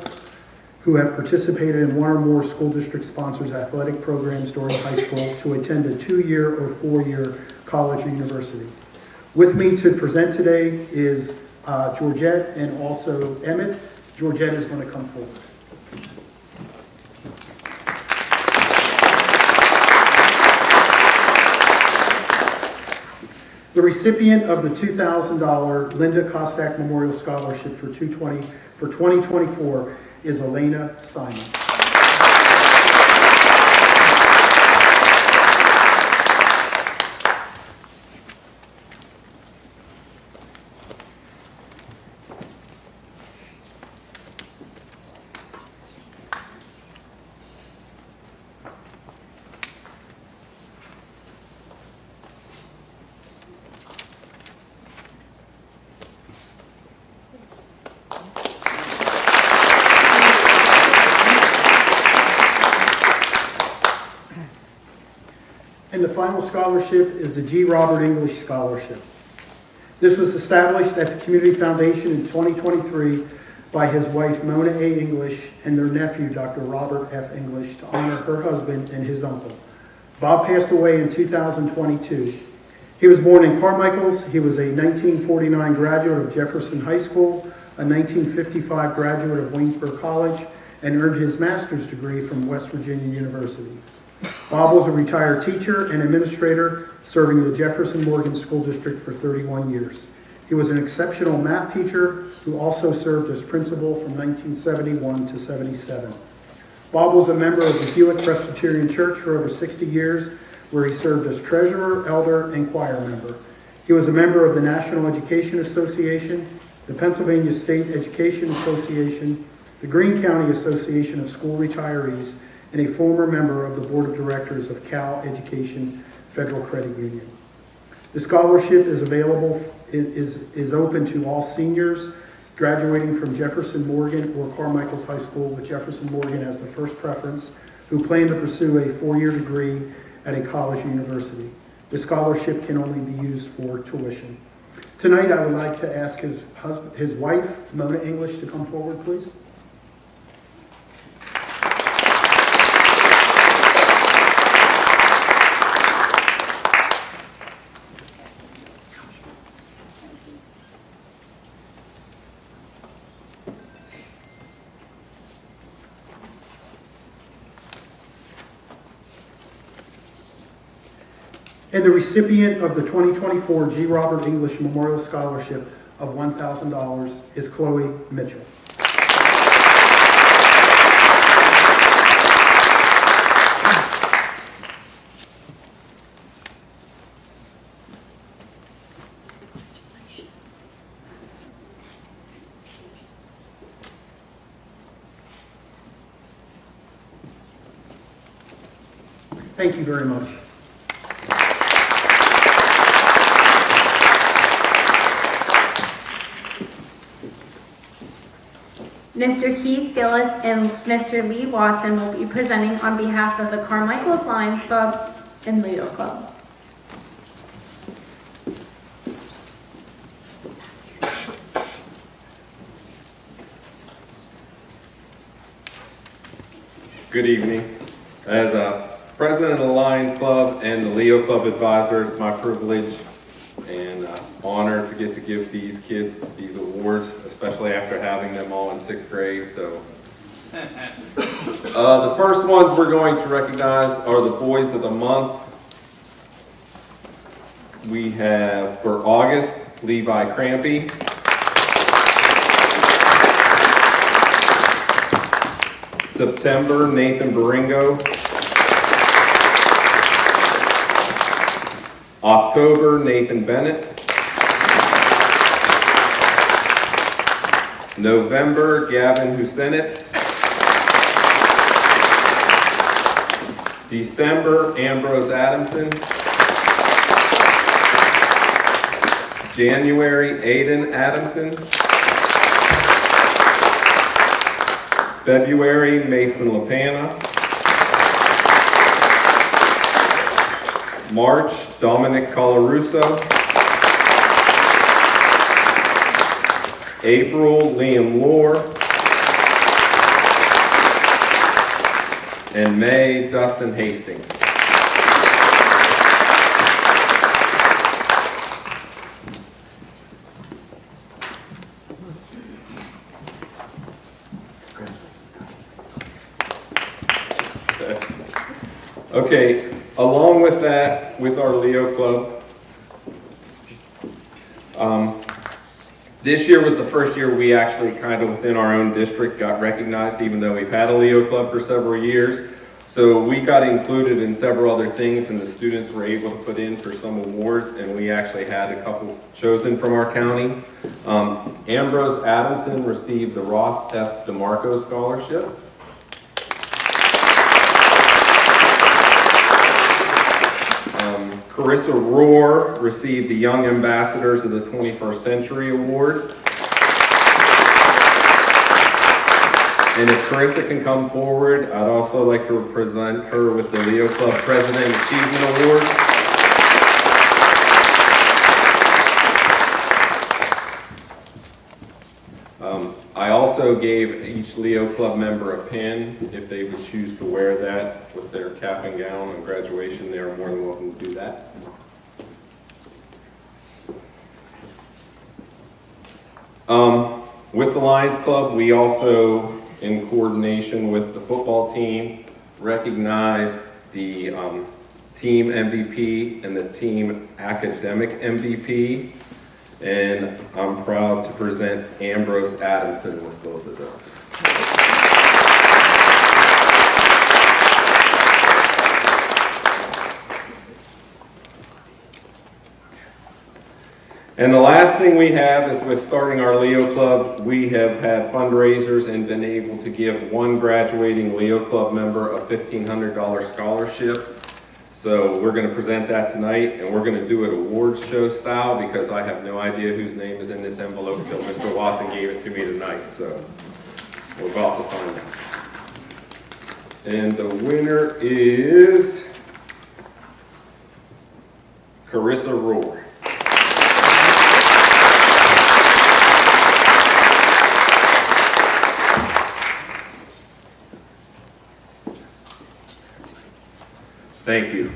who have participated in one or more school district sponsors athletic programs during high school to attend a 2-year or 4-year college or university. With me to present today is Georgette and also Emmett. Georgette is going to come forward. The recipient of the $2,000 Linda Kostak Memorial Scholarship for 2024 is Elena Simon. And the final scholarship is the G. Robert English Scholarship. This was established at the Community Foundation in 2023 by his wife Mona A. English and their nephew Dr. Robert F. English to honor her husband and his uncle. Bob passed away in 2022. He was born in Carmichael's. He was a 1949 graduate of Jefferson High School, a 1955 graduate of Waynesburg College, and earned his master's degree from West Virginia University. Bob was a retired teacher and administrator serving the Jefferson Morgan School District for 31 years. He was an exceptional math teacher who also served as principal from 1971 to 77. Bob was a member of the Hewitt Presbyterian Church for over 60 years, where he served as treasurer, elder, and choir member. He was a member of the National Education Association, the Pennsylvania State Education Association, the Greene County Association of School Retirees, and a former member of the Board of Directors of Cal Education Federal Credit Union. The scholarship is available, is open to all seniors graduating from Jefferson Morgan or Carmichael's High School, with Jefferson Morgan as the first preference, who plan to pursue a 4-year degree at a college or university. The scholarship can only be used for tuition. Tonight, I would like to ask his wife, Mona English, to come forward, please. And the recipient of the 2024 G. Robert English Memorial Scholarship of $1,000 is Chloe Mitchell. Thank you very much. Mr. Keith Gillis and Mr. Lee Watson will be presenting on behalf of the Carmichael's Lions Club and Leo Club. Good evening. As president of the Lions Club and the Leo Club advisor, it's my privilege and honor to get to give these kids these awards, especially after having them all in 6th grade. So, the first ones we're going to recognize are the Boys of the Month. We have for August, Levi Crampy. September, Nathan Baringo. October, Nathan Bennett. November, Gavin Husenitz. December, Ambrose Adamson. January, Aiden Adamson. February, Mason LaPana. March, Dominic Colarusso. April, Liam Lohr. And May, Dustin Hastings. Okay, along with that, with our Leo Club, this year was the first year we actually kind of within our own district got recognized, even though we've had a Leo Club for several years. So we got included in several other things, and the students were able to put in for some awards, and we actually had a couple chosen from our county. Ambrose Adamson received the Ross F. DeMarco Scholarship. Carissa Rohr received the Young Ambassadors of the 21st Century Award. And if Carissa can come forward, I'd also like to present her with the Leo Club President Achievement Award. I also gave each Leo Club member a pin. If they would choose to wear that with their cap and gown on graduation, they are more than welcome to do that. With the Lions Club, we also, in coordination with the football team, recognize the team MVP and the team academic MVP. And I'm proud to present Ambrose Adamson with both of those. And the last thing we have is with starting our Leo Club, we have had fundraisers and been able to give one graduating Leo Club member a $1,500 scholarship. So we're going to present that tonight, and we're going to do it awards show style because I have no idea whose name is in this envelope until Mr. Watson gave it to me tonight. So we're about to find out. And the winner is Carissa Rohr. Thank you.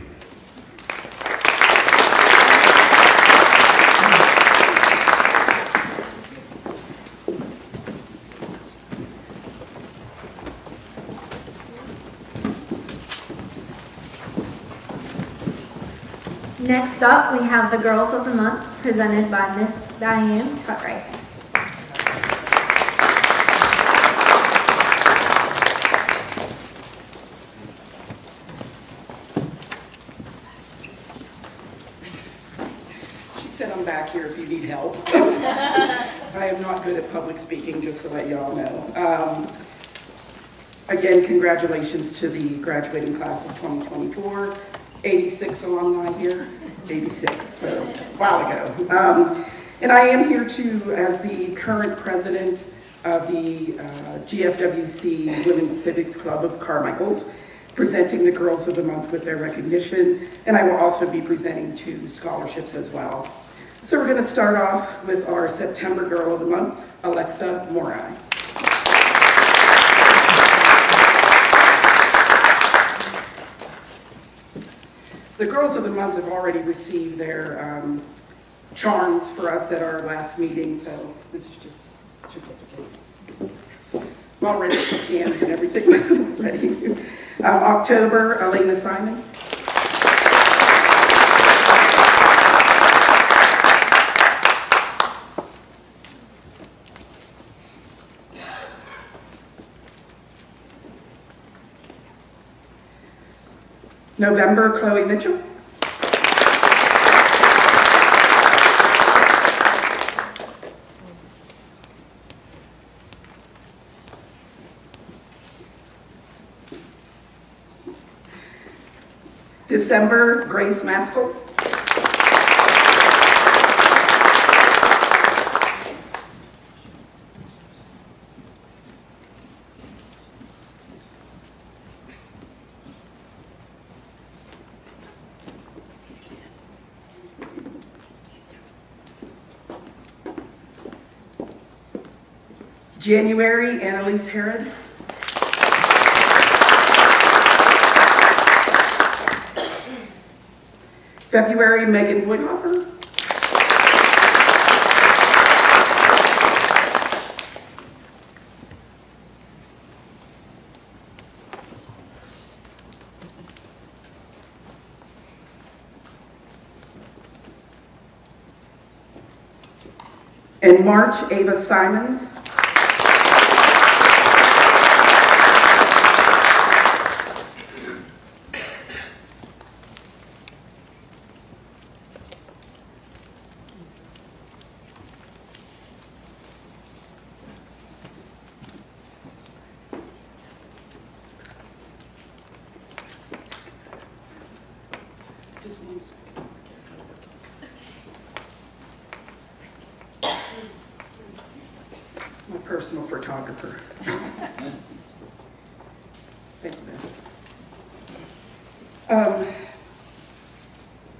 Next up, we have the Girls of the Month presented by Miss Diane Cutright. I'm back here if you need help. I am not good at public speaking, just to let you all know. Again, congratulations to the graduating class of 2024. 86 alumni here, 86, so a while ago. And I am here too as the current president of the GFWC Women's Civics Club of Carmichael's, presenting the Girls of the Month with their recognition, and I will also be presenting 2 scholarships as well. So we're going to start off with our September Girl of the Month, Alexa Morai. The Girls of the Month have already received their charms for us at our last meeting, so this is just certificates. I'm already shook hands and everything ready. October, Elena Simon. November, Chloe Mitchell. December, Grace Maskell. January, Annalise Herod. February, Megan Woodhoffer. In March, Ava Simons. Just one second. My personal photographer. Thank you, ma'am.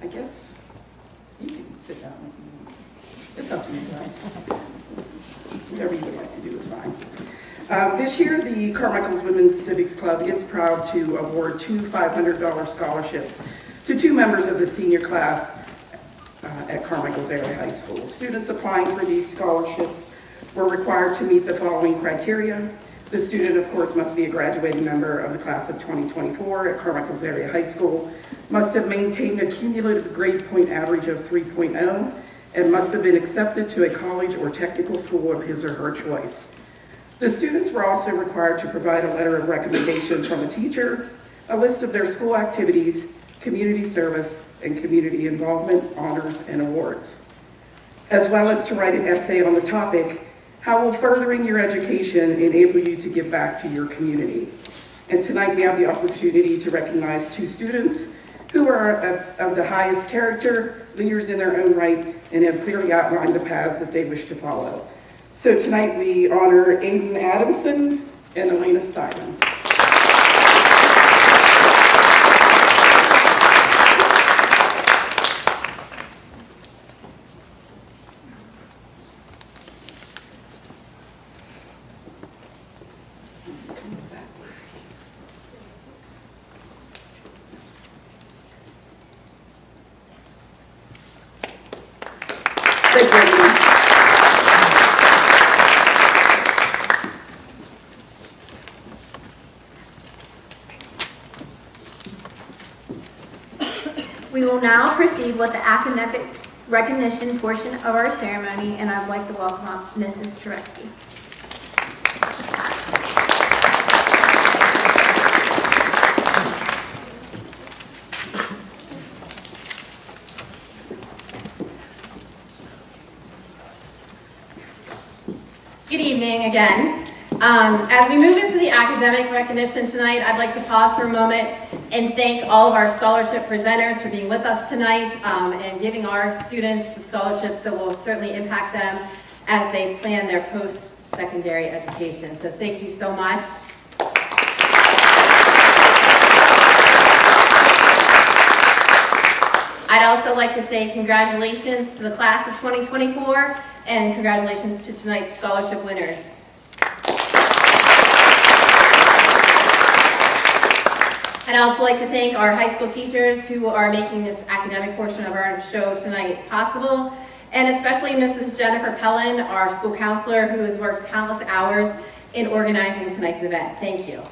I guess you can sit down. It's up to you guys. Whatever you would like to do is fine. This year, the Carmichael's Women's Civics Club is proud to award two $500 scholarships to two members of the senior class at Carmichael's Area High School. Students applying for these scholarships were required to meet the following criteria. The student, of course, must be a graduating member of the class of 2024 at Carmichael's Area High School, must have maintained a cumulative grade point average of 3.0, and must have been accepted to a college or technical school of his or her choice. The students were also required to provide a letter of recommendation from a teacher, a list of their school activities, community service, and community involvement, honors, and awards, as well as to write an essay on the topic, how will furthering your education enable you to give back to your community? And tonight we have the opportunity to recognize two students who are of the highest character, leaders in their own right, and have clearly outlined the paths that they wish to follow. So tonight we honor Aiden Adamson and Elena Simon. Thank you, everyone. We will now proceed with the academic recognition portion of our ceremony, and I'd like to welcome up Mrs. Turecki. Good evening again. As we move into the academic recognition tonight, I'd like to pause for a moment and thank all of our scholarship presenters for being with us tonight and giving our students the scholarships that will certainly impact them as they plan their post-secondary education. So thank you so much. I'd also like to say congratulations to the class of 2024 and congratulations to tonight's scholarship winners. I'd also like to thank our high school teachers who are making this academic portion of our show tonight possible, and especially Mrs. Jennifer Pellin, our school counselor, who has worked countless hours in organizing tonight's event. Thank you.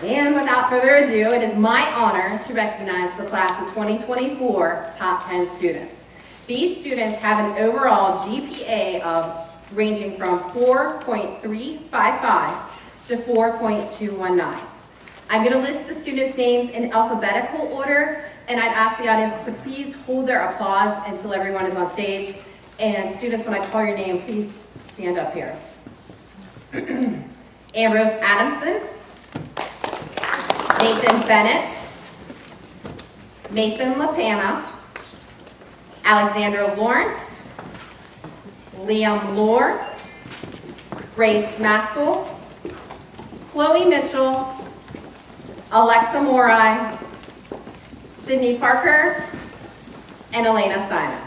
And without further ado, it is my honor to recognize the class of 2024 top 10 students. These students have an overall GPA of ranging from 4.355 to 4.219. I'm going to list the students' names in alphabetical order, and I'd ask the audience to please hold their applause until everyone is on stage. And students, when I call your name, please stand up here. Ambrose Adamson, Nathan Bennett, Mason LaPana, Alexandra Lawrence, Liam Lohr, Grace Maskell, Chloe Mitchell, Alexa Morai, Sydney Parker, and Elena Simon.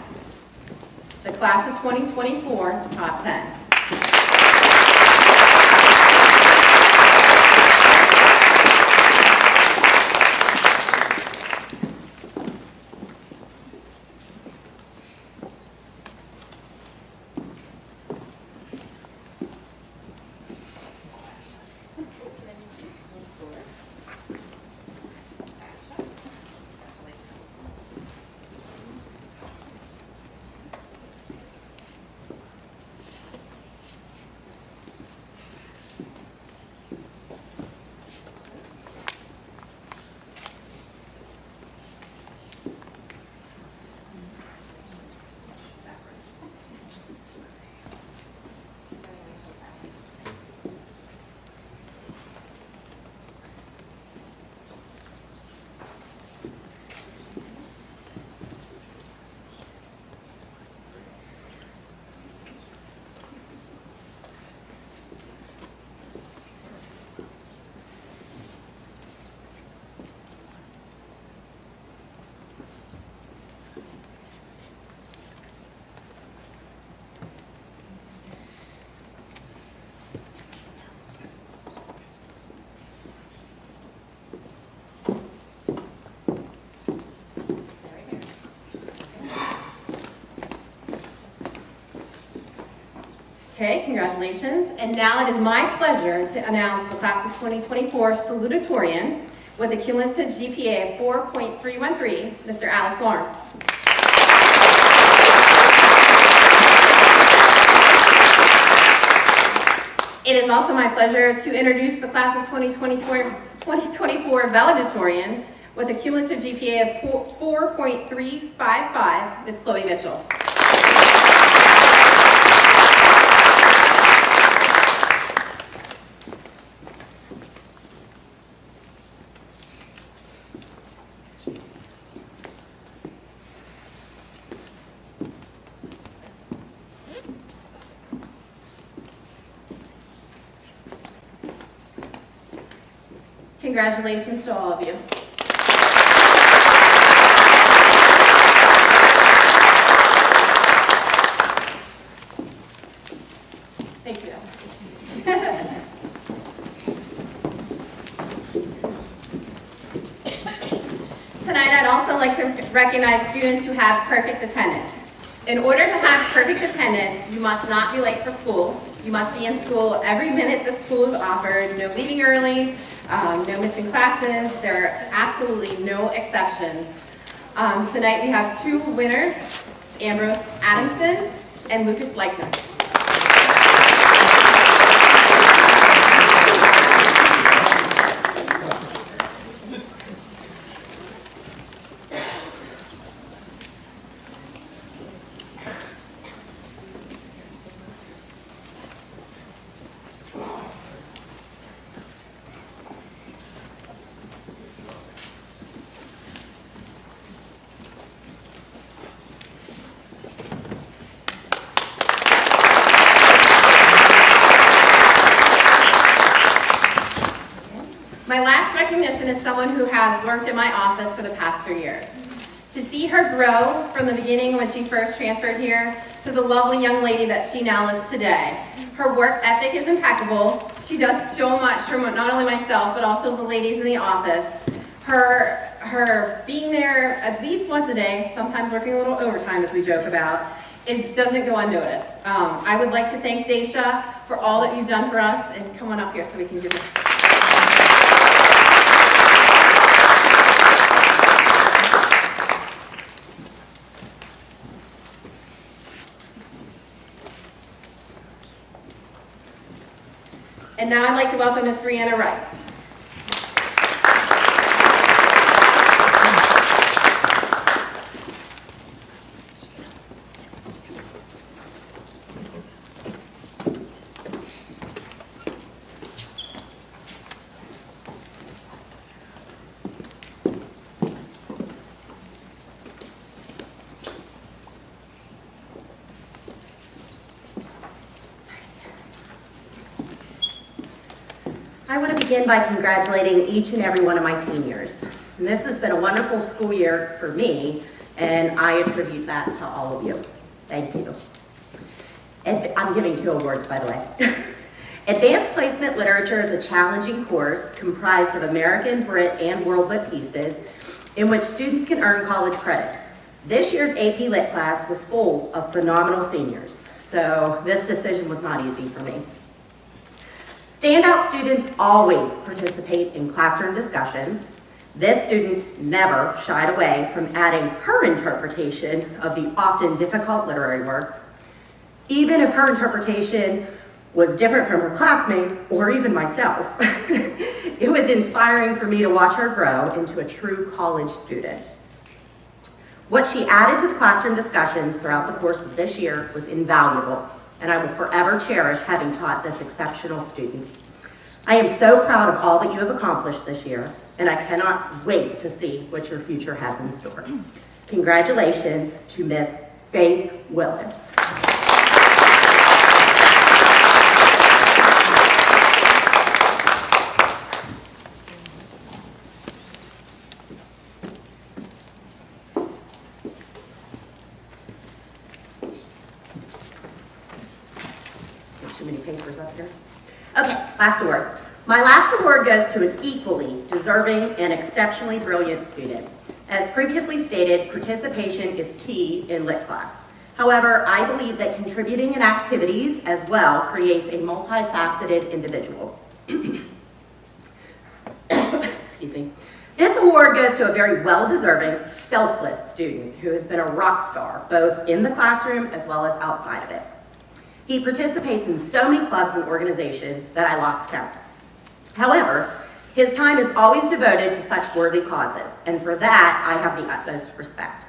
The class of 2024 top 10. Okay, congratulations. And now it is my pleasure to announce the class of 2024 salutatorian with a cumulative GPA of 4.313, Mr. Alex Lawrence. It is also my pleasure to introduce the class of 2024 valedictorian with a cumulative GPA of 4.355, Ms. Chloe Mitchell. Congratulations to all of you. Thank you. Tonight, I'd also like to recognize students who have perfect attendance. In order to have perfect attendance, you must not be late for school. You must be in school every minute the school is offered, no leaving early, no missing classes. There are absolutely no exceptions. Tonight we have two winners, Ambrose Adamson and Lucas Leichner. My last recognition is someone who has worked in my office for the past 3 years. To see her grow from the beginning when she first transferred here to the lovely young lady that she now is today. Her work ethic is impeccable. She does so much for not only myself, but also the ladies in the office. Her being there at least once a day, sometimes working a little overtime as we joke about, doesn't go unnoticed. I would like to thank Daisha for all that you've done for us, and come on up here so we can give it. And now I'd like to welcome Ms. Brianna Rice. I want to begin by congratulating each and every one of my seniors. And this has been a wonderful school year for me, and I attribute that to all of you. Thank you. And I'm giving 2 awards, by the way. Advanced Placement Literature is a challenging course comprised of American, Brit, and World Lit pieces in which students can earn college credit. This year's AP Lit class was full of phenomenal seniors, so this decision was not easy for me. Standout students always participate in classroom discussions. This student never shied away from adding her interpretation of the often difficult literary works, even if her interpretation was different from her classmates or even myself. It was inspiring for me to watch her grow into a true college student. What she added to the classroom discussions throughout the course of this year was invaluable, and I will forever cherish having taught this exceptional student. I am so proud of all that you have accomplished this year, and I cannot wait to see what your future has in store. Congratulations to Miss Faith Willis. Too many papers up here. Okay, last award. My last award goes to an equally deserving and exceptionally brilliant student. As previously stated, participation is key in Lit class. However, I believe that contributing in activities as well creates a multifaceted individual. Excuse me. This award goes to a very well-deserving, selfless student who has been a rock star, both in the classroom as well as outside of it. He participates in so many clubs and organizations that I lost count. However, his time is always devoted to such worthy causes, and for that, I have the utmost respect.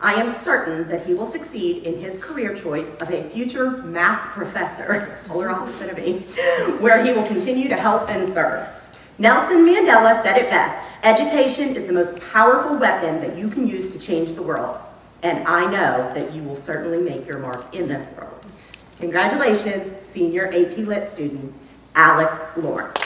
I am certain that he will succeed in his career choice of a future math professor, polar opposite of me, where he will continue to help and serve. Nelson Mandela said it best, education is the most powerful weapon that you can use to change the world, and I know that you will certainly make your mark in this world. Congratulations, senior AP Lit student, Alex Lawrence.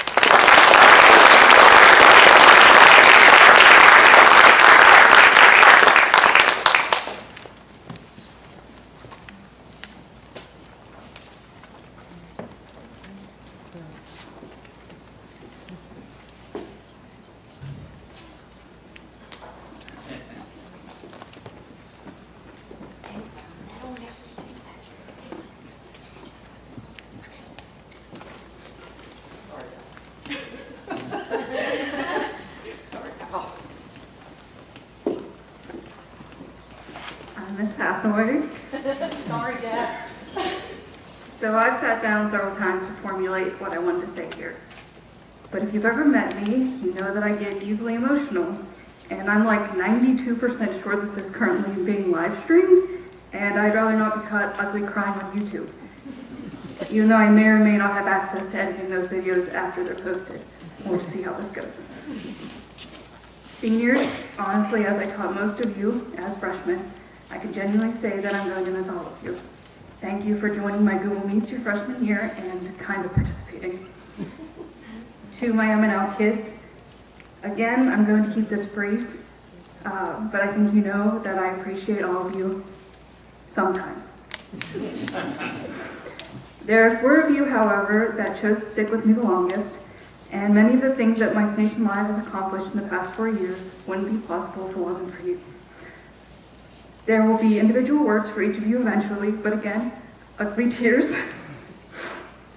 Ms. Hathaway. Sorry, Jess. So I've sat down several times to formulate what I wanted to say here. But if you've ever met me, you know that I get easily emotional. And I'm like 92% sure that this currently is being live streamed, and I'd rather not be caught ugly crying on YouTube. Even though I may or may not have access to editing those videos after they're posted. We'll see how this goes. Seniors, honestly, as I taught most of you as freshmen, I can genuinely say that I'm going to miss all of you. Thank you for joining my Google Meets your freshman year and kind of participating. To my M&L kids, again, I'm going to keep this brief, but I think you know that I appreciate all of you sometimes. There are 4 of you, however, that chose to stick with me the longest, and many of the things that Mike's Nation Live has accomplished in the past 4 years wouldn't be possible if it wasn't for you. There will be individual words for each of you eventually, but again, ugly tears.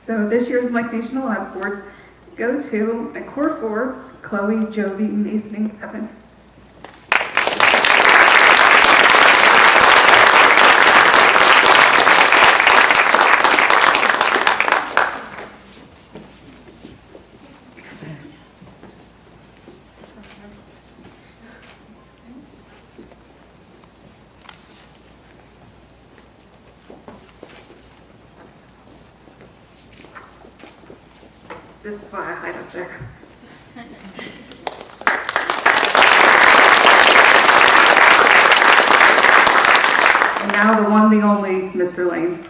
So this year's Mike Nation Live awards go to at Core 4, Chloe, Jovi, Mason, and Kevin. This is why I hide up there. And now the one, the only, Mr. Lane.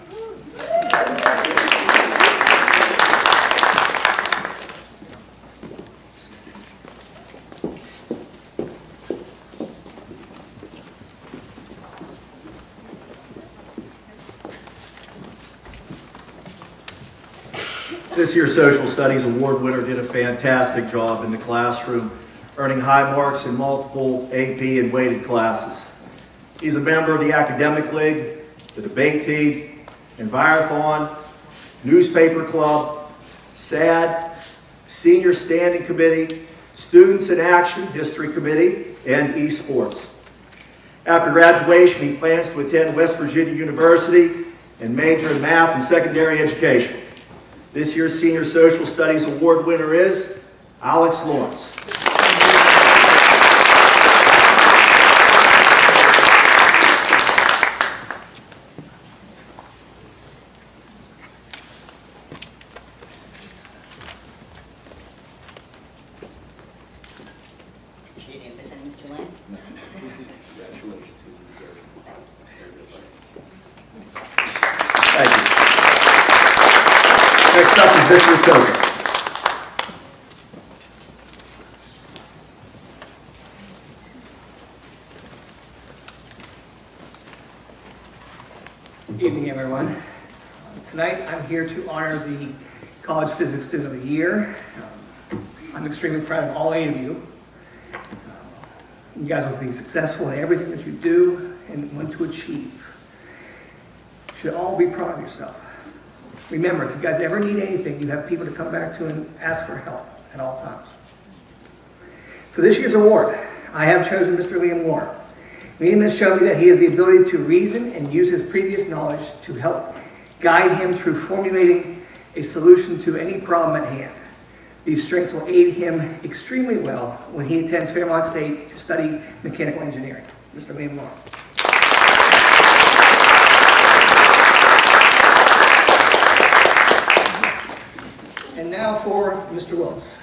This year's Social Studies Award winner did a fantastic job in the classroom, earning high marks in multiple AP and weighted classes. He's a member of the Academic League, the debate team, Envirothon, Newspaper Club, SAD, Senior Standing Committee, Students in Action History Committee, and eSports. After graduation, he plans to attend West Virginia University and major in math and secondary education. This year's Senior Social Studies Award winner is Alex Lawrence. Mr. Lane. Thank you. Next up is Victor Stoker. Good evening, everyone. Tonight, I'm here to honor the College Physics Student of the Year. I'm extremely proud of all 8 of you. You guys will be successful in everything that you do and want to achieve. You should all be proud of yourself. Remember, if you guys ever need anything, you have people to come back to and ask for help at all times. For this year's award, I have chosen Mr. Liam Moore. Liam has shown me that he has the ability to reason and use his previous knowledge to help guide him through formulating a solution to any problem at hand. These strengths will aid him extremely well when he attends Fairmont State to study mechanical engineering. Mr. Liam Moore. And now for Mr. Willis.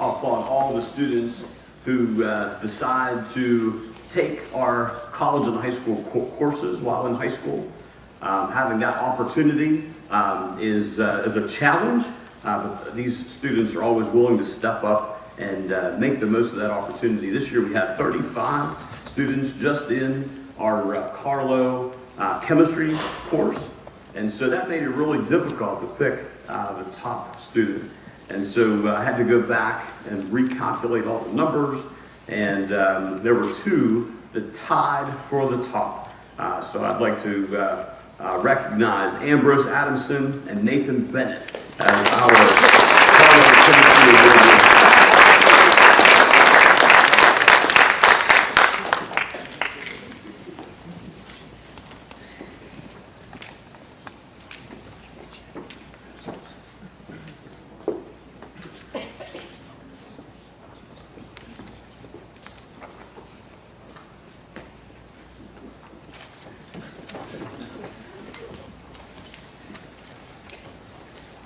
I'll applaud all the students who decide to take our college and high school courses while in high school. Having that opportunity is a challenge, but these students are always willing to step up and make the most of that opportunity. This year we had 35 students just in our Carlo chemistry course, and so that made it really difficult to pick the top student. And so I had to go back and recalculate all the numbers, and there were 2 that tied for the top. So I'd like to recognize Ambrose Adamson and Nathan Bennett as our Carlo Chemistry Award winners.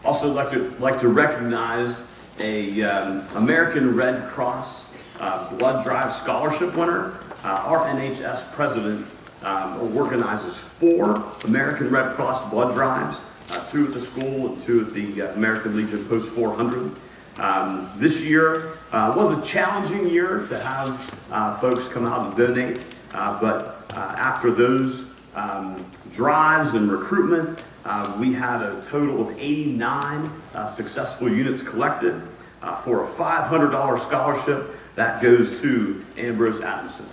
Also like to recognize a American Red Cross blood drive scholarship winner. Our NHS president organizes 4 American Red Cross blood drives, 2 at the school and 2 at the American Legion Post 400. This year was a challenging year to have folks come out and donate, but after those drives and recruitment, we had a total of 89 successful units collected for a $500 scholarship that goes to Ambrose Adamson.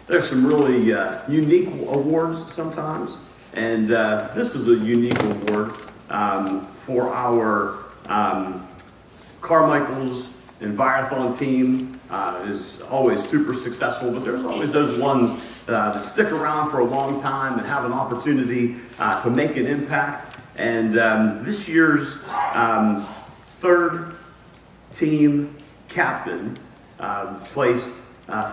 There's some really unique awards sometimes, and this is a unique award for our Carmichael's Envirothon team. Is always super successful, but there's always those ones that stick around for a long time and have an opportunity to make an impact. And this year's third team captain placed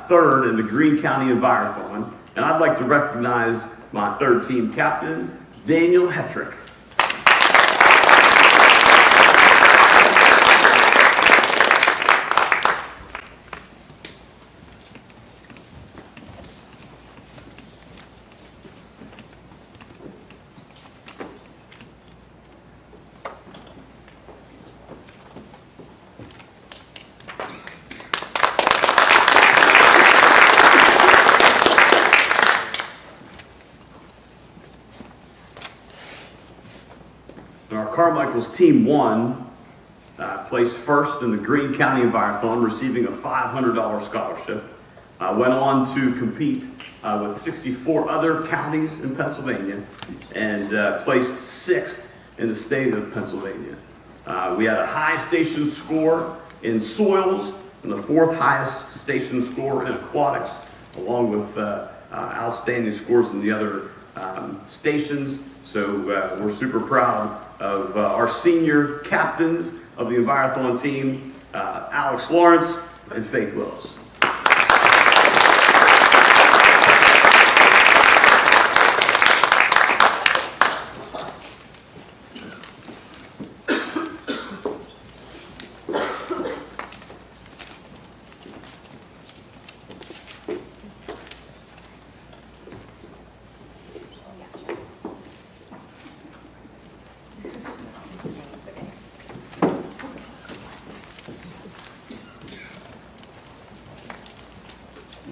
third in the Greene County Envirothon, and I'd like to recognize my third team captain, Daniel Hetrick. Our Carmichael's Team 1 placed first in the Greene County Envirothon, receiving a $500 scholarship. Went on to compete with 64 other counties in Pennsylvania and placed sixth in the state of Pennsylvania. We had a high station score in soils and the fourth highest station score in aquatics, along with outstanding scores in the other stations. So we're super proud of our senior captains of the Envirothon team, Alex Lawrence and Faith Willis.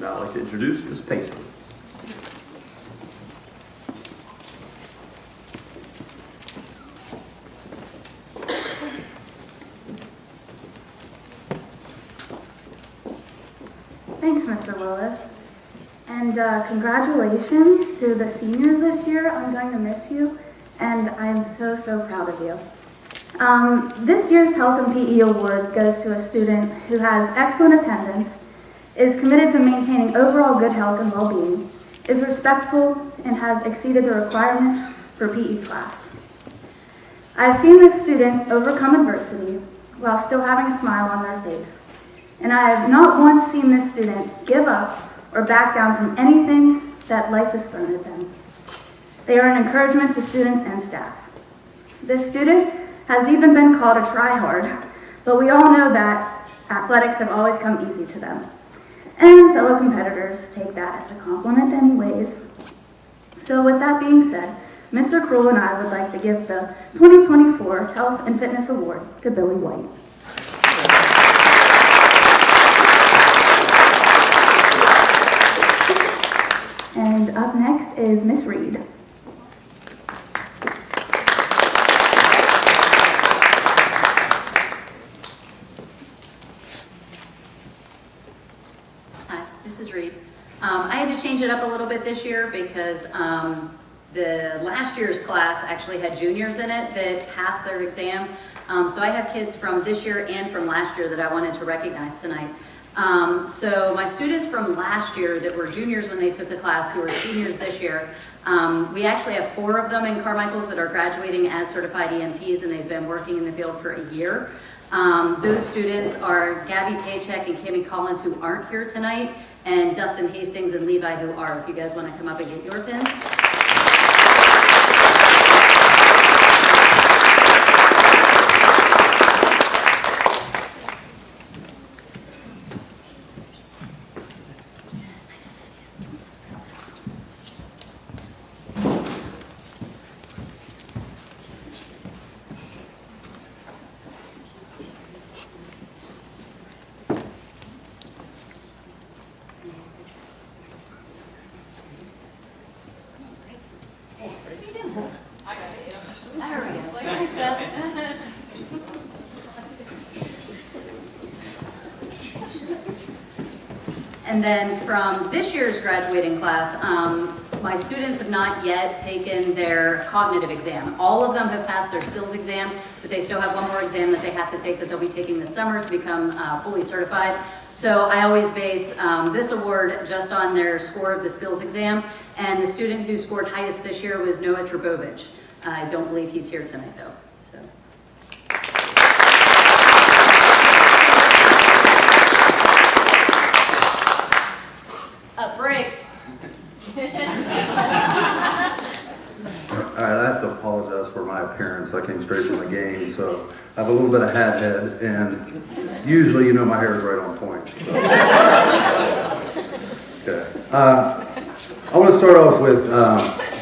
Now I'd like to introduce Ms. Payson. Thanks, Mr. Willis. And congratulations to the seniors this year. I'm going to miss you, and I'm so, so proud of you. This year's Health and PE Award goes to a student who has excellent attendance, is committed to maintaining overall good health and well-being, is respectful, and has exceeded the requirements for PE class. I've seen this student overcome adversity while still having a smile on their face, and I have not once seen this student give up or back down from anything that life has thrown at them. They are an encouragement to students and staff. This student has even been called a try-hard, but we all know that athletics have always come easy to them. And fellow competitors take that as a compliment anyways. So with that being said, Mr. Kroll and I would like to give the 2024 Health and Fitness Award to Billy White. And up next is Miss Reed. I had to change it up a little bit this year because the last year's class actually had juniors in it that passed their exam. So I have kids from this year and from last year that I wanted to recognize tonight. So my students from last year that were juniors when they took the class who are seniors this year, we actually have 4 of them in Carmichael's that are graduating as certified EMTs, and they've been working in the field for a year. Those students are Gabby Paycheck and Kimmy Collins, who aren't here tonight, and Dustin Hastings and Levi, who are. If you guys want to come up and get your pins. And then from this year's graduating class, my students have not yet taken their cognitive exam. All of them have passed their skills exam, but they still have one more exam that they have to take that they'll be taking this summer to become fully certified. So I always base this award just on their score of the skills exam. And the student who scored highest this year was Noah Trebovich. I don't believe he's here tonight though. Breaks. All right, I have to apologize for my appearance. I came straight from the game, so I have a little bit of hat head, and usually, you know, my hair is right on point. Okay. I want to start off with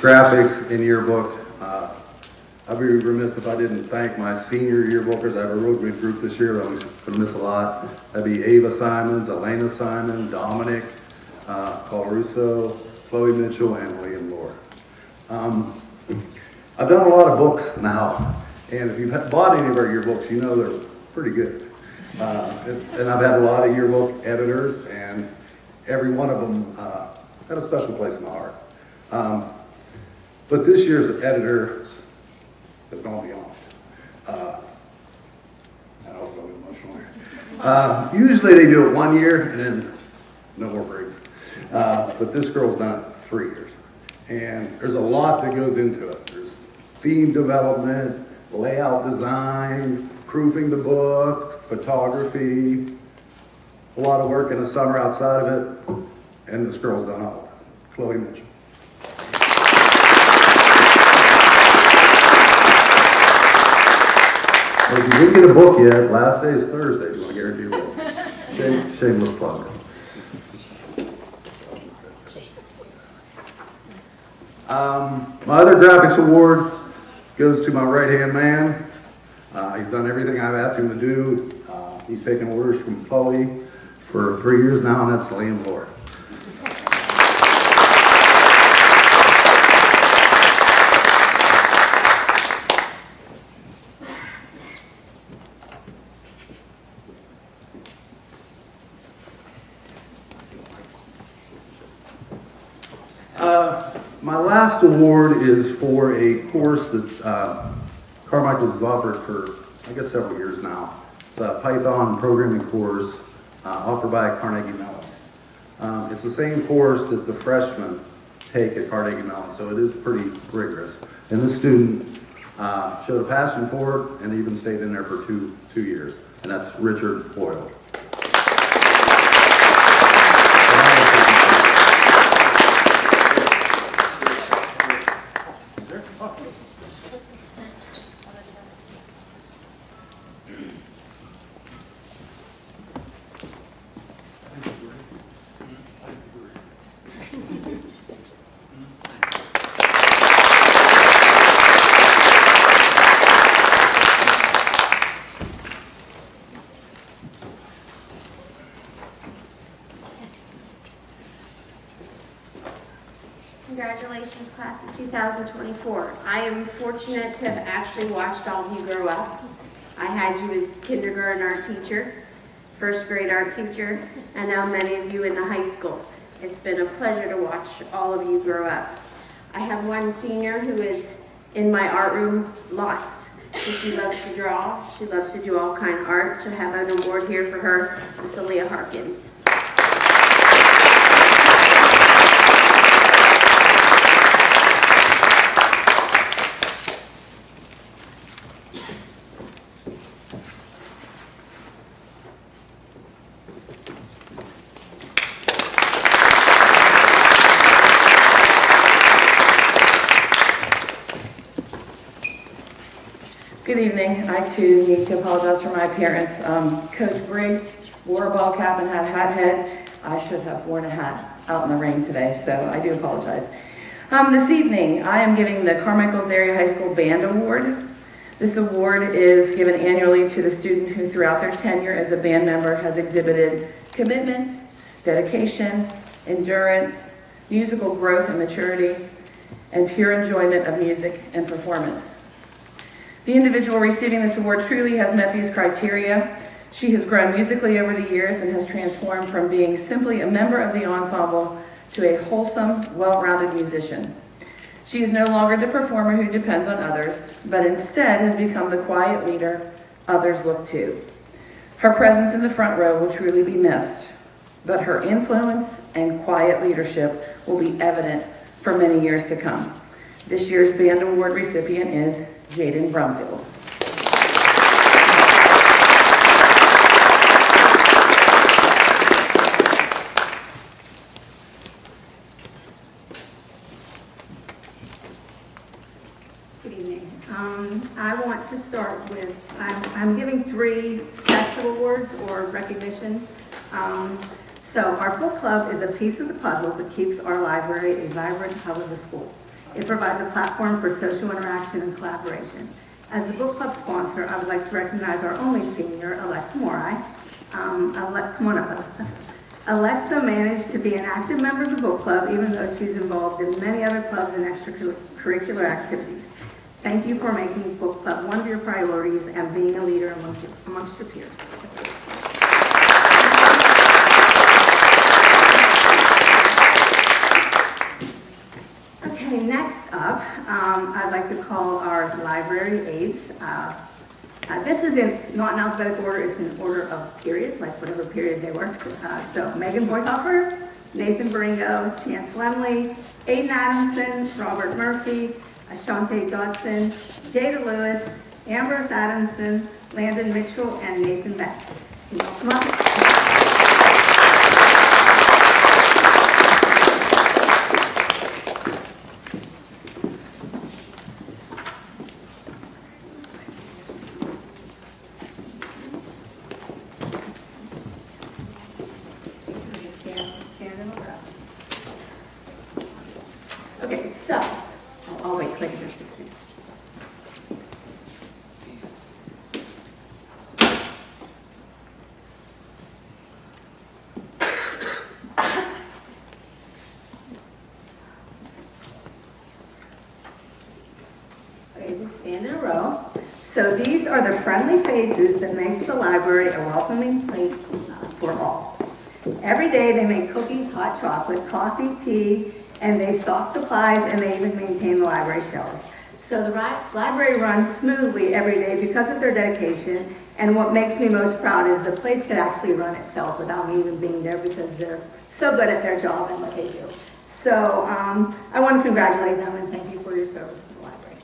graphics in yearbook. I'd be remiss if I didn't thank my senior yearbookers. I have a real good group this year that I'm going to miss a lot. That'd be Ava Simons, Elena Simon, Dominic, Paul Russo, Chloe Mitchell, and William Lord. I've done a lot of books now, and if you've bought any of our yearbooks, you know they're pretty good. And I've had a lot of yearbook editors, and every one of them had a special place in my heart. But this year's editor has gone beyond. And I'll go emotional. Usually they do it 1 year, and then no more breaks. But this girl's done it 3 years. And there's a lot that goes into it. There's theme development, layout design, proofing the book, photography, a lot of work in the summer outside of it, and this girl's done all of it. Chloe Mitchell. Well, if you didn't get a book yet, last day is Thursday. You want to guarantee a book. Shameless plug. My other graphics award goes to my right-hand man. He's done everything I've asked him to do. He's taken orders from Chloe for 3 years now, and that's Liam Lord. My last award is for a course that Carmichael's has offered for, I guess, several years now. It's a Python programming course offered by Carnegie Mellon. It's the same course that the freshmen take at Carnegie Mellon, so it is pretty rigorous. And this student showed a passion for it and even stayed in there for two years, and that's Richard Boyle. Congratulations, class of 2024. I am fortunate to have actually watched all of you grow up. I had you as kindergarten art teacher, first grade art teacher, and now many of you in the high school. It's been a pleasure to watch all of you grow up. I have one senior who is in my art room lots. She loves to draw. She loves to do all kind of art. So I have an award here for her, Miss Aaliyah Harkins. Good evening. I too need to apologize for my appearance. Coach Briggs wore a ball cap and had a hat head. I should have worn a hat out in the rain today, so I do apologize. This evening, I am giving the Carmichael's Area High School Band Award. This award is given annually to the student who throughout their tenure as a band member has exhibited commitment, dedication, endurance, musical growth and maturity, and pure enjoyment of music and performance. The individual receiving this award truly has met these criteria. She has grown musically over the years and has transformed from being simply a member of the ensemble to a wholesome, well-rounded musician. She is no longer the performer who depends on others, but instead has become the quiet leader others look to. Her presence in the front row will truly be missed, but her influence and quiet leadership will be evident for many years to come. This year's band award recipient is Jaden Brumfield. Good evening. I want to start with, I'm giving 3 sets of awards or recognitions. So our book club is a piece of the puzzle that keeps our library a vibrant hub of the school. It provides a platform for social interaction and collaboration. As the book club sponsor, I would like to recognize our only senior, Alexa Morai. Come on up, Alexa. Alexa managed to be an active member of the book club, even though she's involved in many other clubs and extracurricular activities. Thank you for making book club one of your priorities and being a leader amongst your peers. Okay, next up, I'd like to call our library aides. This is not in alphabetical order, it's in order of period, like whatever period they worked. So Megan Boyhofer, Nathan Baringo, Chance Lemley, Aiden Adamson, Robert Murphy, Ashante Dodson, Jada Lewis, Ambrose Adamson, Landon Mitchell, and Nathan Beck. Can you all come up? Stand in a row. Okay, so, I'll wait till you're 16. Okay, just stand in a row. So these are the friendly faces that make the library a welcoming place for all. Every day they make cookies, hot chocolate, coffee, tea, and they stock supplies, and they even maintain the library shelves. So the library runs smoothly every day because of their dedication, and what makes me most proud is the place could actually run itself without me even being there because they're so good at their job and what they do. So I want to congratulate them and thank you for your service to the library.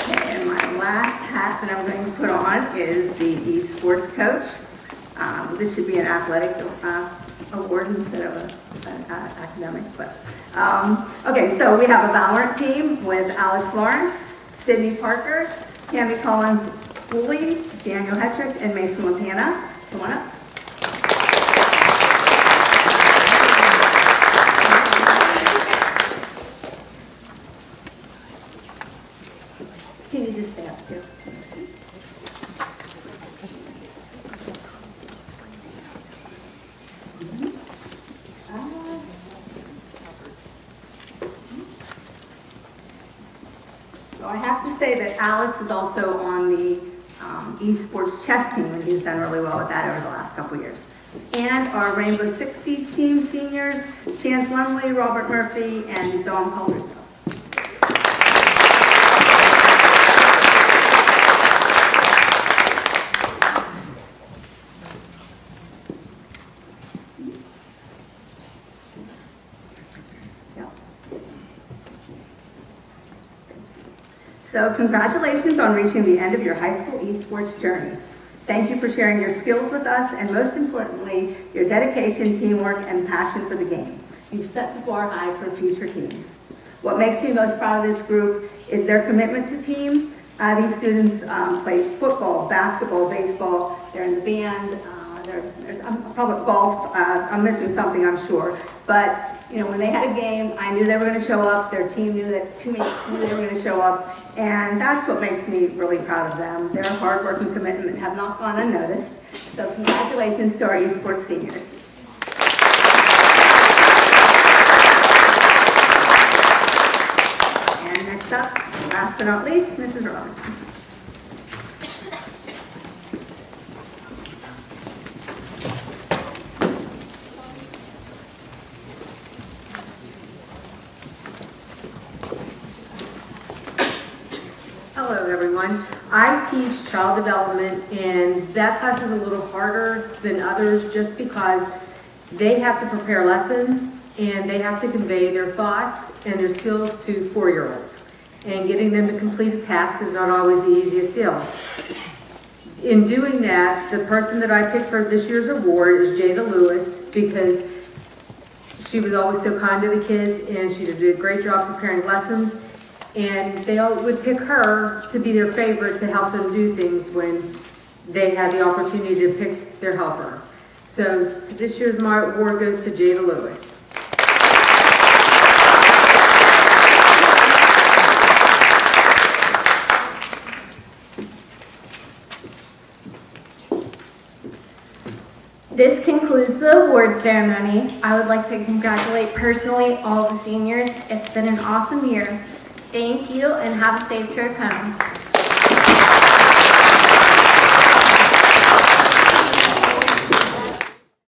Okay, and my last hat that I'm going to put on is the esports coach. This should be an athletic award instead of an academic. But okay, so we have a Valorant team with Alex Lawrence, Sydney Parker, Tammy Collins Woolley, Daniel Hetrick, and Mason Lapana. Come on up. Cindy, just stay up here. So I have to say that Alex is also on the esports chess team, and he's done really well with that over the last couple years. And our Rainbow Six Siege team seniors, Chance Lumley, Robert Murphy, and Dawn Pulverso. So congratulations on reaching the end of your high school esports journey. Thank you for sharing your skills with us and most importantly, your dedication, teamwork, and passion for the game. You've set the bar high for future teams. What makes me most proud of this group is their commitment to team. These students play football, basketball, baseball, they're in the band, there's probably golf, I'm missing something I'm sure, but you know, when they had a game, I knew they were going to show up. Their team knew that teammates knew they were going to show up. And that's what makes me really proud of them. Their hard work and commitment have not gone unnoticed. So congratulations to our esports seniors. And next up, last but not least, Mrs. Robinson. Hello, everyone. I teach child development, and that class is a little harder than others just because they have to prepare lessons and they have to convey their thoughts and their skills to 4-year-olds. And getting them to complete a task is not always the easiest deal. In doing that, the person that I picked for this year's award is Jada Lewis, because she was always so kind to the kids and she did a great job preparing lessons. And they all would pick her to be their favorite to help them do things when they had the opportunity to pick their helper. So this year's my award goes to Jada Lewis. This concludes the award ceremony. I would like to congratulate personally all the seniors. It's been an awesome year. Thank you and have a safe trip home.